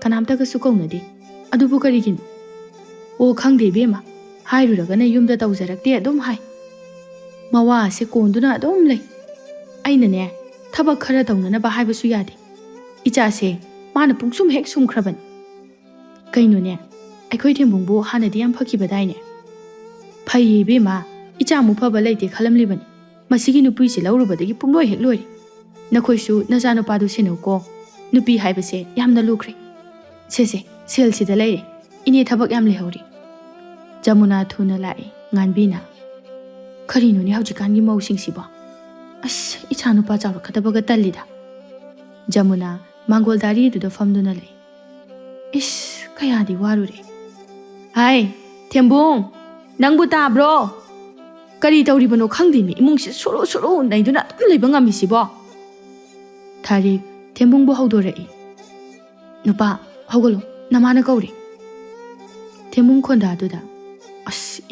ꯀꯅꯥꯝꯇꯒꯁꯨ ꯀꯧꯅꯗꯦ ꯑꯗꯨꯕꯨ ꯀꯔꯤꯒꯤꯅꯣ ꯑꯣ ꯈꯪꯗꯦ ꯏꯕꯦꯝꯃ ꯍꯥꯏꯔꯨꯔꯒꯅ ꯌꯨꯝꯗ ꯇꯧꯖꯔꯛꯇꯦ ꯑꯗꯨꯝ ꯍꯥꯏ ꯃꯋꯥ ꯑꯁꯦ ꯀꯣꯟꯗꯨꯅ ꯑꯗꯨꯝ ꯂꯩ ꯑꯩꯅꯅꯦ ꯊꯕꯛ ꯈꯔ ꯇꯧꯅꯅꯕ ꯍꯥꯏꯕꯁꯨ ꯌꯥꯗꯦ ꯏꯆꯥꯁꯦ ꯃꯥꯅ ꯄꯨꯡꯁꯨꯝ ꯍꯦꯛ ꯁꯨꯝꯈ꯭ꯔꯕꯅꯤ ꯀꯩꯅꯣꯅꯦ ꯑꯩꯈꯣꯏ ꯊꯦꯝꯕꯨꯡꯕꯨ ꯍꯥꯟꯅꯗꯤ ꯌꯥꯝ ꯐꯈꯤꯕꯗꯥꯏꯅꯦ ꯐꯩꯌꯦ ꯏꯕꯦꯝꯃ ꯏꯆꯥꯃꯨꯛ ꯐꯕ ꯂꯩꯇꯦ ꯈꯜꯂꯝꯂꯤꯕꯅꯤ ꯃꯁꯤꯒꯤ ꯅꯨꯄꯤꯁꯦ ꯂꯧꯔꯨꯕꯗꯒꯤ ꯄꯨꯡꯂꯣꯏ ꯍꯦꯛ ꯂꯣꯏꯔꯦ ꯅꯈꯣꯏꯁꯨ ꯅꯆꯥꯅꯨꯄꯥꯗꯨ ꯁꯦꯟꯅꯧꯀꯣ ꯅꯨꯄꯤ ꯍꯥꯏꯕꯁꯦ ꯌꯥꯝꯅ ꯂꯨꯈ꯭ꯔꯦ ꯁꯦ ꯁꯦꯜꯁꯤꯗ ꯂꯩꯔꯦ ꯏꯅꯦ ꯊꯕꯛ ꯌꯥꯝ ꯂꯩꯍꯧꯔꯤ ꯖꯃꯨꯅꯥ ꯊꯨꯅ ꯂꯥꯛꯏ ꯉꯥꯟꯕꯤꯅ ꯀꯔꯤꯅꯣꯅꯦ ꯍꯧꯖꯤꯛꯀꯥꯟꯒꯤ ꯃꯧꯁꯤꯡꯁꯤꯕꯣ ꯏꯆꯥꯅꯨꯄꯥ ꯆꯥꯎꯔꯛꯀꯗꯕꯒ ꯇꯜꯂꯤꯗ ꯖꯃꯨꯅꯥ ꯃꯥꯡꯒꯣꯜ ꯗꯥꯔꯤꯗꯨꯗ ꯐꯝꯗꯨꯅ ꯂꯩ ꯀꯌꯥꯗꯤ ꯋꯥꯔꯨꯔꯦ ꯍꯥꯏ ꯊꯦꯝꯕꯨꯡ ꯅꯪꯕꯨ ꯇꯥꯕ꯭ꯔꯣ ꯀꯔꯤ ꯇꯧꯔꯤꯕꯅꯣ ꯈꯪꯗꯦꯅꯦ ꯏꯃꯨꯡꯁꯤ ꯁꯨꯔꯨ ꯅꯩꯗꯨꯅ ꯑꯗꯨꯝ ꯂꯩꯕ ꯉꯝꯃꯤꯁꯤꯕꯣ ꯊꯥꯔꯤꯛ ꯊꯦꯝꯕꯨꯡꯕꯨ ꯍꯧꯗꯣꯔꯛꯏ ꯅꯨꯄꯥ ꯍꯧꯒꯠꯂꯣ ꯅꯃꯥꯅ ꯀꯧꯔꯤ ꯊꯦꯝꯕꯨꯡ ꯈꯣꯟꯗꯥꯗꯨꯗ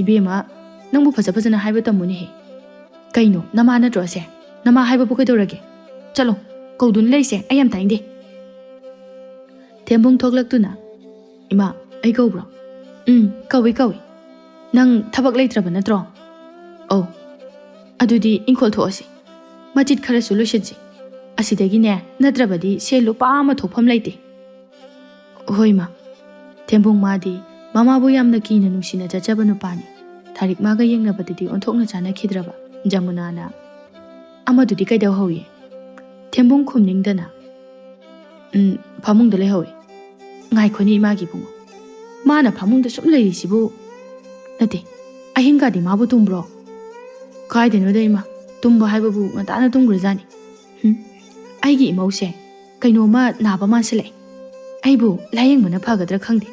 ꯏꯕꯦꯝꯃ ꯅꯪꯕꯨ ꯐꯖꯅ ꯍꯥꯏꯕ ꯇꯝꯃꯨꯅꯦꯍꯦ Kaino, nama na drose. Nama hai babu kaidorage. Chalo, kaudun leise, I am tindi. Tembung thoklak tuna. Ima, ai kaubro. Kawi. Nang thabak leitraba natro. Oh. Adudi inkol thoasi. Majid khara solution. Asidagi ne nadrabadi se lupa ama thokpham leite. Hoi ma. Tembung madi mama bu yamna kina nungsina jajaba nupani. Tarik maga yengnabadidi onthokna chana khidraba. Jamuna na. Amadudi kaidaw hoye. Tembung khumningdana. Phamungda lehowe. Ngai khoni imagi bungo. Mana phamungda sum leirisibu. Nate. Ahingadi mabu tumbro. Kaideno da ima. Tumba haibabu ngatana tumgrajani. Aigi imause. Kainoma naba mansile. Aibu layeng mana phagadra khangde.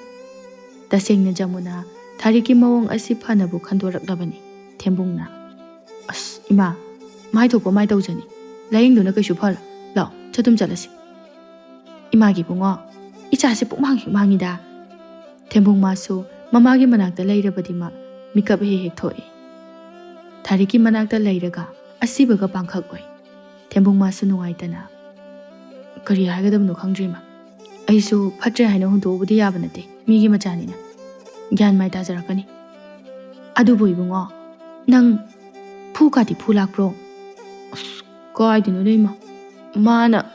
Tasengna Jamuna Tariki mawong asi phanabu khandoraklabani. Tembungna. As ima. Mai thokpa mai tawjani. Layeng duna kaisu phara. Lao, chatum chalasi. Imagi bungo. Ichase pukmangida. Tembung masu mamagi manakta leirabadi ma mikap he thoi. Tariki manakta leiraga asibaga pangkhak oi. Tembung masu nuwaitana. Kari hagadamnu khangdrima. Aisu phatre haina hundobudi yaba nate. Migi machanina. Gyan mai tajarakani. Adubu ibungo. Nang phukati phulak pro. Kaidinu deima. Mana.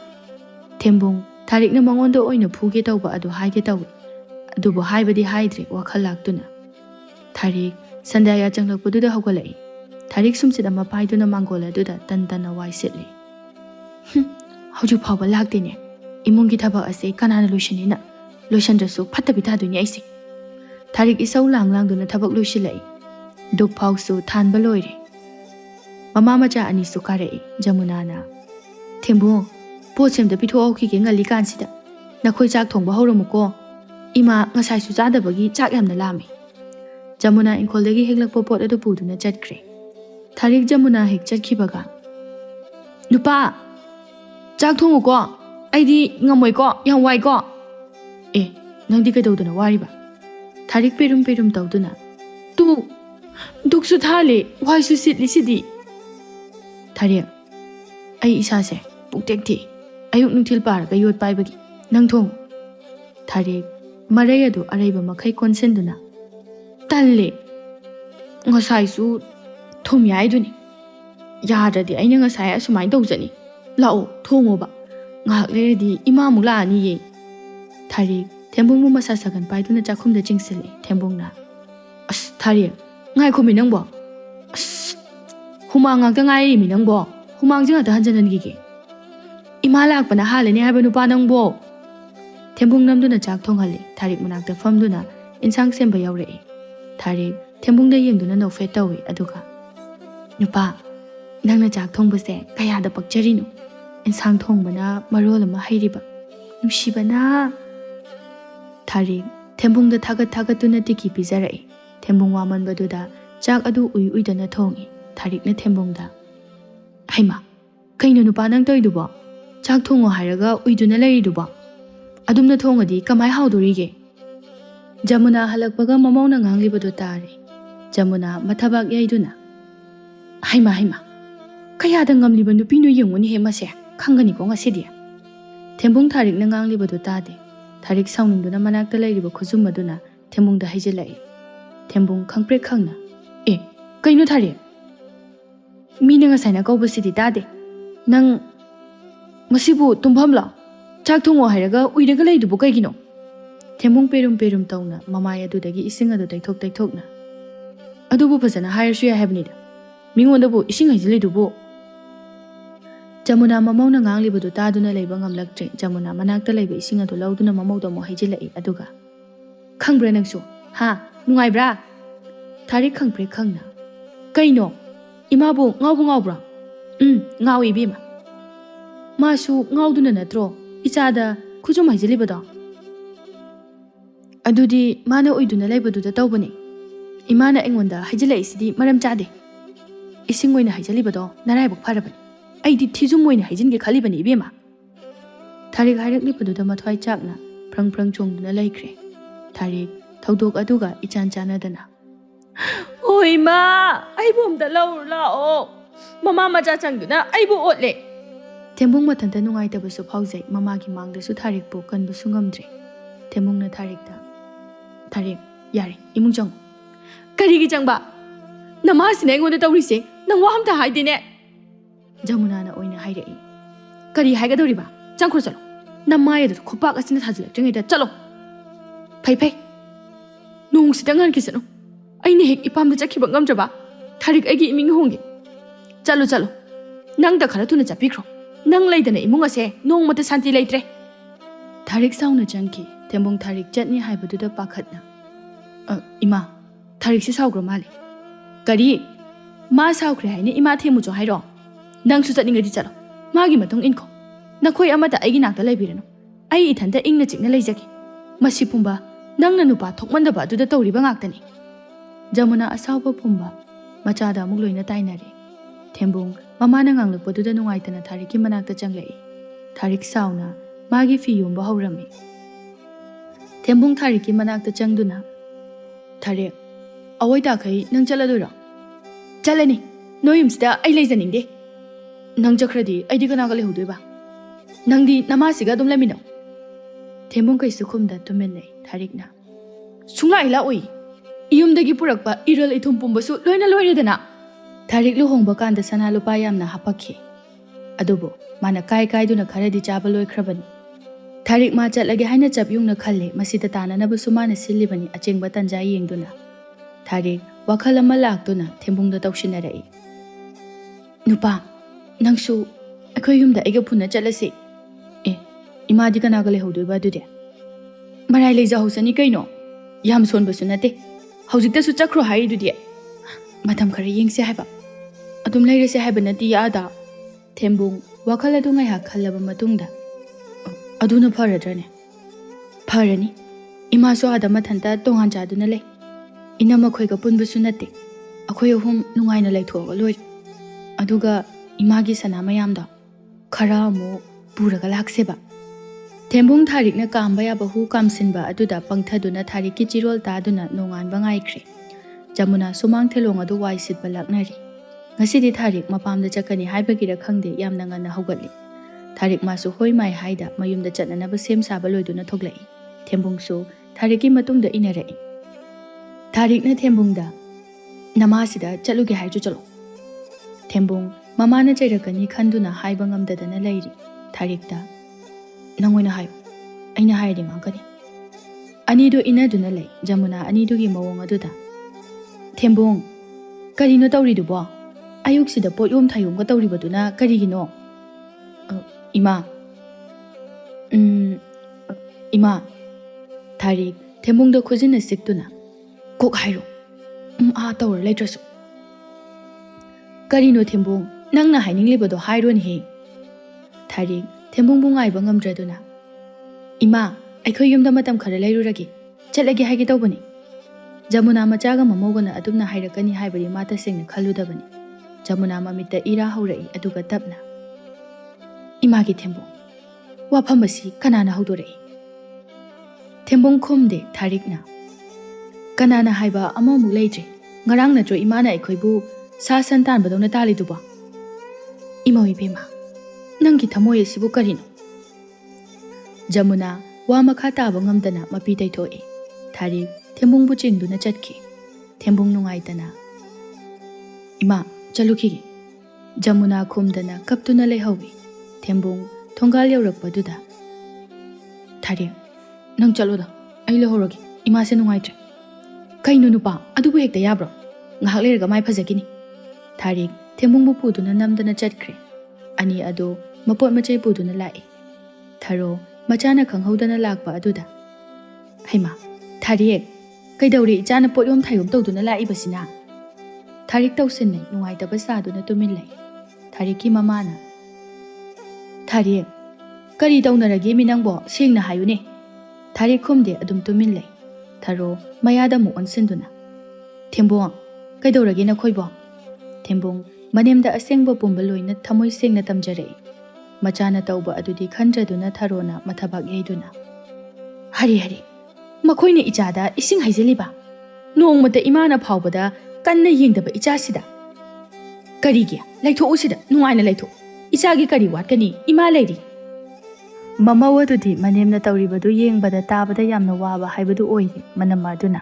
Tembung Tarikna mangonda oina phuge tawba adu haige tawi. Adubu haibadi haidre wakhal laktuna. Tarik sandaya changlakpaduda hawgalai. Tarik sumsida mapaiduna mangola duda tantana wai sitli. Hauju phawba laktene. Imungi thabak ase kanana loishanina. Loishandrasu phattabi thaduni aise. Tarik isau langduna thabak loisilai. Duk phawsu thanba loire. Mama macha ani su karai Jamunana. Tembung Pochim the Pito Kiki Ngali sida. Nakoi Jack Tong Bahoromuko. Ima Nasai Suzada Bagi Jack am the Lami. Jamuna in Kolegi Higlak Popot at the Puduna Jet Cray. Tarik Jamuna Hik Jet Kibaga. Nupa Jack Tonguko. ID Namoiko, Yang Waiko. Eh, Nandika Doduna Wariba. Tarik Perum Doduna. Tu Duksu Tali, why so sit Lissidi? Tarik I Isase, Buktekti. Ayuk nungtil para kayot paibagi. Nang thong. Tarik, maraya do arayba makay konsenduna. Talle. Ngasay su thumyay duni. Yada di ay ngasay asumay dawjani. Lao, thongo ba. Ngak lere di imamu la ni ye. Tarik, tembung mo masasagan paiduna jakum da jingsile. Tembung na. As, tarik, ngay ko minang bo. As, humangag ka ngay minang bo. Humang jing at hanjanan gigi. Imalak pa na halini haba nupa nang bo. Tembung namduna jak thonghali. Tarik manakta famduna insang semba yaurei. Tarik tembung da yengduna no fetawi aduga. Nupa, nang na jak thongbase kaya da pakcharino. Insang thongbana marola mahairiba. Nushibana. Tarik tembung da thagatuna tiki pizarai. Tembung waman baduda jak adu uidana thongi. Tarik na tembung da. Haima, kaino nupa nang toidubo. Chak thongo hairaga uiduna lariduba. Adumna thongadi kamai haudurige. Jamuna halakpaga mamauna nganglibadu tari. Jamuna mathabak yaiduna. Haima. Kayada ngamliba nupino yenguni hemase. Khangani ko ngasidi. Tembung Tarik na nganglibadu tade. Tarik sauningduna manakta lariba khuzumaduna tembung da haijilai. Tembung khangpre khangna. Eh, kaino Tarik? Mina ngasai na kaubasidi tade. Nang Masibu tumbhamla. Chak thongo hairaga uiraga leidubu kaigino. Tembung perum tauna mamaya dudagi ising adu taithokna. Adubu phasana hairsu ya habnida. Mingondabu ising haijilidubu. Jamuna mamauna nganglibadu taduna leiba ngamlaktre. Jamuna manakta leiba ising adu lauduna mamauda mo haijilai aduga. Khangbra nangsu. Ha, nungaibra. Tarik khangpre khangna. Kaino? Imabu ngawbra. Ngawi bima. Masu ngauduna natro ichada khujum haijilibado. Adudi mana uiduna leibaduda tawbani. Imana engonda haijilai sidi maram chade. Ising oina haijilibado naraibuk pharabani. Aidi thijum oina haijinge khalibani ibema. Tarik hairaklibaduda mathwai chakna prang chongduna laikre. Tarik thaudok aduga ichan chanadana. Oi ma, ai bomda laur lao. Mama macha changduna aibu otle. Thembung mathanta nungaitabasu phaujai mamagi mangdasu Tharikpu kanbasu ngamdre. Thembungna Tharikta Tharik yare imung chang. Karigi changba namasine aingonda tawrise nang wa hamta haidine. Jamuna na oina hairai. Kari haigadoriba changkhro chalo. Namaya du khopak asina thajilaktrengeda chalo. Phai phai. Nung sidangan kisano. Aine hek ipamda chakhiba ngamdraba. Tharik aigi iming honge. Chalo chalo. Nang da khara thuna chapikro. Nang laidana imung ase nong mata santi laitre. Tharik sauna changki. Thembung Tharik chatni haibaduda pakhatna. Ima Tharik si saugro male. Kari ma saugre haine ima themu jo hairo. Nang su chatningadi chalo. Magi matung inko. Nakhoi amata aigi nakta laibirano. Ai ithanda ingna chikna laijaki. Masi pumba nangna nupa thokmandaba aduda tawriba ngaktani. Jamuna asauba pumba machada amuk loina tainare. Thembung mamana nganglakpaduda nungaitana Tharikki manakta changlai. Tharik sauna magi fi yomba haurami. Thembung Tharikki manakta changduna Tharik awai takai nang chaladoira. Chalani noyumsida ai leijaningde. Nang chakhradi aidi kanaga lehudoiba. Nangdi namasiga dum lamino. Thembung kaisu khumda tumenai Tharikna. Sungla ila oi. Iyumdagi purakpa iral ithum pumbasu loina loiredana. Tharik luhongba kanda sana lupa yamna hapakhi. Adubo mana kai duna kharadi chaba loikrabani. Tharik ma chatlage haina chapyungna khalle masida tananabasu mana sillibani achengba tanja yengduna. Tharik wakhal ama laktuna Thembungda tawsinarai. Nupa nangsu akhoi yumda aiga phuna chatlase. Imadi kanaga lehudoiba adude. Marai leija hosani kaino. Yam sonbasu nate. Haujiktasu chakro haidudi. Matam khara yengse haiba. Adum lairase haiba nati yada. Thembung wakhal adu ngai khallaba matungda. Aduna pharadrane. Pharani. Ima so ada mathanta tongan chaduna lei. Inama khoi ga punbasu nate. Akhoi hum nungaina laithoga loi. Aduga imagi sana mayamda. Khara mu puraga lakseba. Thembung Tharikna kamba yaba hu kamsinba aduda pangthaduna Tharikki chirol taduna nongan bangai khre. Jamuna sumang thelong adu wai sitba laknari. Ngasidi Tharik mapamda chakani haibagira khangde yamna ngana hogatli. Tharik masu hoi mai haida mayumda chatnanaba sem saba loiduna thoglai. Thembung su Tharikki matungda inarai. Tharikna Thembungda namasida chatluge haichu chalo. Thembung mamana chairakani khanduna haiba ngamdadana lairi. Tharikta Nangoina hayo. Aina hayadi ngangkani. Anido inaduna lay. Jamuna anidugi mawong aduda. Thembung karino tawridubo. Ayuksida pot yom thayom ka tawribaduna karigino. Ima. Ima. Tharik Thembungda khujina siktuna. Kok hayro. Tawra laitrasu. Karino Thembung nangna haininglibado hayron he. Tharik Thembung bungai bangam draduna. Ima, aikhoi yumda matam khara lairuragi. Chatlagi haigi tawbani. Jamuna machaga mamogona adumna hairakani haibari mata singna khaludabani. Jamuna mamita ira haurai aduga tapna. Imagi Thembung. Wafamasi kanana haudorai. Thembung khumde Tharikna. Kanana haiba amamuk leidre. Ngarang natro imana aikhoibu sa santan badona taliduba. Imawi bema. Nangi thamoy asibu karino. Jamuna wa makha taba ngamdana mapi taithoi. Tharik Thembung bu chengduna chatki. Thembung nungaitana. Ima chalukhigi. Jamuna khumdana kaptuna leihawi. Thembung thongal yaurakpaduda. Tharik nang chaloda ai lehorogi ima se nungaitre. Kaino nupa adubu hekta yabro. Ngahak lerga mai phajagini. Tharik Thembung bu puduna namdana chatkre. Ani ado mapot machay puduna lai. Tharo machana khanghaudana lakpa aduda. Haima, Tharik, kaidauri ichana pot yom thayom tawduna lai basina. Tharik tawsinay nungaitaba saduna tumilay. Tharikki mamana. Tharik, kari tawnaragi minangbo singna hayune. Tharik khumde adum tumilay. Tharo mayada mu onsinduna. Thembung, kaidauragi na khoibo. Thembung manemda asengba pumba loina thamoi sengna tamjarei. Machana tauba adudi khandraduna tharona mathabak yaiduna. Hari makhoine ichada ising haijeliba. Nongmata imana phawbada kanna yengdaba ichasida. ꯀꯔꯤꯒꯤ ꯂꯩꯊꯣꯛꯎꯁꯤꯗ ꯅꯨꯡꯉꯥꯏꯅ ꯂꯩꯊꯣꯛ ꯏꯆꯥꯒꯤ ꯀꯔꯤ ꯋꯥꯠꯀꯅꯤ ꯏꯃꯥ ꯂꯩꯔꯤ ꯃꯃꯧ ꯑꯗꯨꯗꯤ ꯃꯅꯦꯝꯅ ꯇꯧꯔꯤꯕꯗꯨ ꯌꯦꯡꯕꯗ ꯇꯥꯕꯗ ꯌꯥꯝꯅ ꯋꯥꯕ ꯍꯥꯏꯕꯗꯨ ꯑꯣꯏꯔꯤ ꯃꯅꯝꯃ ꯑꯗꯨꯅ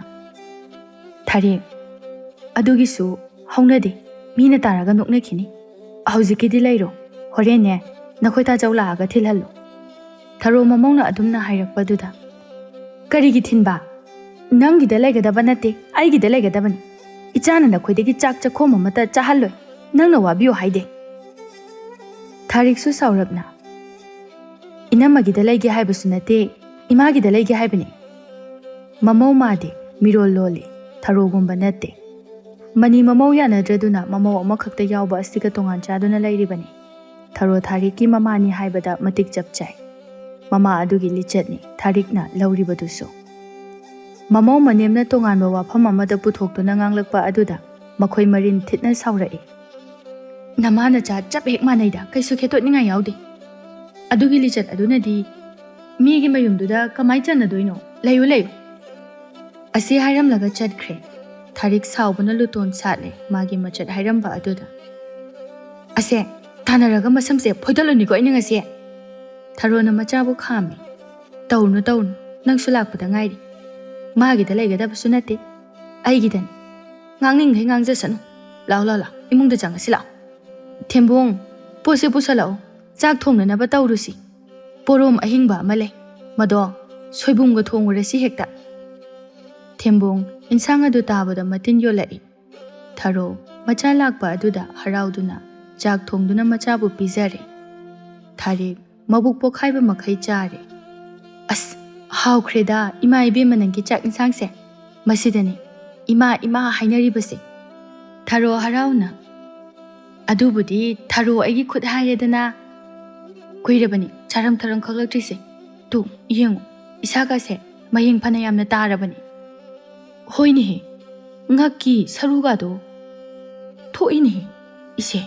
ꯊꯥꯔꯦꯛ ꯑꯗꯨꯒꯤꯁꯨ ꯍꯧꯅꯗꯦ ꯃꯤꯅ ꯇꯥꯔꯒ ꯅꯣꯛꯅꯈꯤꯅꯤ ꯍꯧꯖꯤꯛꯀꯤꯗꯤ ꯂꯩꯔꯣ ꯍꯣꯔꯦꯟꯅꯦ ꯅꯈꯣꯏ ꯇꯥꯖꯧ ꯂꯥꯛꯑꯒ ꯊꯤꯜꯍꯜꯂꯨ ꯊꯔꯣ ꯃꯃꯧꯅ ꯑꯗꯨꯝꯅ ꯍꯥꯏꯔꯛꯄꯗꯨꯗ ꯀꯔꯤꯒꯤ ꯊꯤꯟꯕ ꯅꯪꯒꯤꯗ ꯂꯩꯒꯗꯕ ꯅꯠꯇꯦ ꯑꯩꯒꯤꯗ ꯂꯩꯒꯗꯕꯅꯤ ꯏꯆꯥꯅ ꯅꯈꯣꯏꯗꯒꯤ ꯆꯥꯛ ꯆꯈꯣꯝ ꯑꯃꯠꯇ ꯆꯥꯍꯜꯂꯣꯏ ꯅꯪꯅ ꯋꯥꯕꯤꯌꯨ ꯍꯥꯏꯗꯦ ꯊꯥꯔꯤꯛꯁꯨ ꯁꯥꯎꯔꯞꯅ ꯏꯅꯝꯃꯒꯤꯗ ꯂꯩꯒꯦ ꯍꯥꯏꯕꯁꯨ ꯅꯠꯇꯦ ꯏꯃꯥꯒꯤꯗ ꯂꯩꯒꯦ ꯍꯥꯏꯕꯅꯤ ꯃꯃꯧ ꯃꯥꯗꯤ ꯃꯤꯔꯣꯜ ꯂꯣꯜꯂꯤ ꯊꯔꯣꯒꯨꯝꯕ ꯅꯠꯇꯦ ꯃꯅꯤ ꯃꯃꯧ ꯌꯥꯅꯗ꯭ꯔꯗꯨꯅ ꯃꯃꯧ ꯑꯃꯈꯛꯇ ꯌꯥꯎꯕ ꯑꯁꯤꯒ ꯇꯣꯉꯥꯟ ꯆꯥꯗꯨꯅ ꯂꯩꯔꯤꯕꯅꯤ ꯊꯔꯣ ꯊꯥꯔꯤꯛꯀꯤ ꯃꯃꯥꯅꯤ ꯍꯥꯏꯕꯗ ꯃꯇꯤꯛ ꯆꯞ ꯆꯥꯏ ꯃꯃꯥ ꯑꯗꯨꯒꯤ ꯂꯤꯆꯠꯅꯤ ꯊꯥꯔꯤꯛꯅ ꯂꯧꯔꯤꯕꯗꯨꯁꯨ ꯃꯃꯧ ꯃꯅꯦꯝꯅ ꯇꯣꯉꯥꯟꯕ ꯋꯥꯐꯝ ꯑꯃꯗ ꯄꯨꯊꯣꯛꯇꯨꯅ ꯉꯥꯡꯂꯛꯄ ꯑꯗꯨꯗ ꯃꯈꯣꯏ ꯃꯔꯤꯟ ꯊꯤꯠꯅ ꯁꯥꯎꯔꯛꯏ ꯅꯃꯥꯅꯆꯥ ꯆꯞ ꯍꯦꯛ ꯃꯥꯟꯅꯩꯗ ꯀꯩꯁꯨ ꯈꯦꯠꯇꯣꯠꯅꯤꯡꯉꯥꯏ ꯌꯥꯎꯗꯦ ꯑꯗꯨꯒꯤ ꯂꯤꯆꯠ ꯑꯗꯨꯅꯗꯤ ꯃꯤꯒꯤ ꯃꯌꯨꯝꯗꯨꯗ ꯀꯃꯥꯏ ꯆꯟꯅꯗꯣꯏꯅꯣ ꯂꯩꯌꯨ ꯂꯩꯌꯨ ꯑꯁꯤ ꯍꯥꯏꯔꯝꯂꯒ ꯆꯠꯈ꯭ꯔꯦ ꯊꯥꯔꯤꯛ ꯁꯥꯎꯕꯅ ꯂꯨꯇꯣꯟ ꯁꯥꯠꯂꯦ ꯃꯥꯒꯤ ꯃꯆꯠ ꯍꯥꯏꯔꯝꯕ ꯑꯗꯨꯗ ꯑꯁꯦ ꯇꯥꯟꯅꯔꯒ ꯃꯁꯝꯁꯦ ꯐꯣꯏꯗꯠꯂꯨꯅꯤꯀꯣ ꯑꯩꯅ ꯉꯁꯤ ꯊꯔꯣꯅ ꯃꯆꯥꯕꯨ ꯈꯥꯝꯃꯤ ꯇꯧꯅꯨ ꯇꯧꯅꯨ ꯅꯪꯁꯨ ꯂꯥꯛꯄꯗ ꯉꯥꯏꯔꯤ ꯃꯥꯒꯤꯗ ꯂꯩꯒꯗꯕꯁꯨ ꯅꯠꯇꯦ ꯑꯩꯒꯤꯗꯅꯤ ꯉꯥꯡꯅꯤꯡꯈꯩ ꯉꯥꯡꯖꯁꯅꯨ ꯂꯥꯎ ꯂꯥꯎ ꯂꯥꯎ ꯏꯃꯨꯡꯗ ꯆꯪꯉꯁꯤ ꯂꯥꯎ ꯊꯦꯝꯕꯣꯡ ꯄꯣꯠꯁꯦ ꯄꯨꯁꯜꯂꯛꯑꯣ ꯆꯥꯛ ꯊꯣꯡꯅꯅꯕ ꯇꯧꯔꯨꯁꯤ ꯄꯣꯔꯣꯝ ꯑꯍꯤꯡꯕ ꯑꯃ ꯂꯩ ꯃꯗꯣ ꯁꯣꯏꯕꯨꯝꯒ ꯊꯣꯡꯉꯨꯔꯁꯤ ꯍꯦꯛꯇ ꯊꯦꯝꯕꯣꯡ ꯏꯟꯁꯥꯡ ꯑꯗꯨ ꯇꯥꯕꯗ ꯃꯇꯤꯟ ꯌꯣꯜꯂꯛꯏ ꯊꯔꯣ ꯃꯆꯥ ꯂꯥꯛꯄ ꯑꯗꯨꯗ ꯍꯔꯥꯎꯗꯨꯅ ꯆꯥꯛ ꯊꯣꯡꯗꯨꯅ ꯃꯆꯥꯕꯨ ꯄꯤꯖꯔꯦ ꯊꯥꯔꯤꯛ ꯃꯕꯨꯛ ꯄꯣꯛꯈꯥꯏꯕ ꯃꯈꯩ ꯆꯥꯔꯦ ꯑꯁ ꯍꯥꯎꯈ꯭ꯔꯦꯗ ꯏꯃꯥ ꯏꯕꯦꯝꯃ ꯅꯪꯒꯤ ꯆꯥꯛ ꯏꯟꯁꯥꯡꯁꯦ ꯃꯁꯤꯗꯅꯤ ꯏꯃꯥ ꯏꯃꯥ ꯍꯥꯏꯅꯔꯤꯕꯁꯦ ꯊꯔꯣ ꯍꯔꯥꯎꯅ ꯑꯗꯨꯕꯨꯗꯤ ꯊꯔꯣ ꯑꯩꯒꯤ ꯈꯨꯠ ꯍꯥꯏꯔꯦꯗꯅ ꯀꯨꯏꯔꯕꯅꯤ ꯆꯥꯔꯝ ꯊꯔꯝ ꯈꯛꯂꯛꯇ꯭ꯔꯤꯁꯦ ꯇꯨ ꯌꯦꯡꯉꯨ ꯏꯁꯥꯒꯁꯦ ꯃꯌꯦꯡ ꯐꯅ ꯌꯥꯝꯅ ꯇꯥꯔꯕꯅꯤ ꯍꯣꯏꯅꯦꯍꯦ ꯉꯛꯀꯤ ꯁꯔꯨꯒꯗꯣ ꯊꯣꯛꯏꯅꯦꯍꯦ ꯏꯁꯦ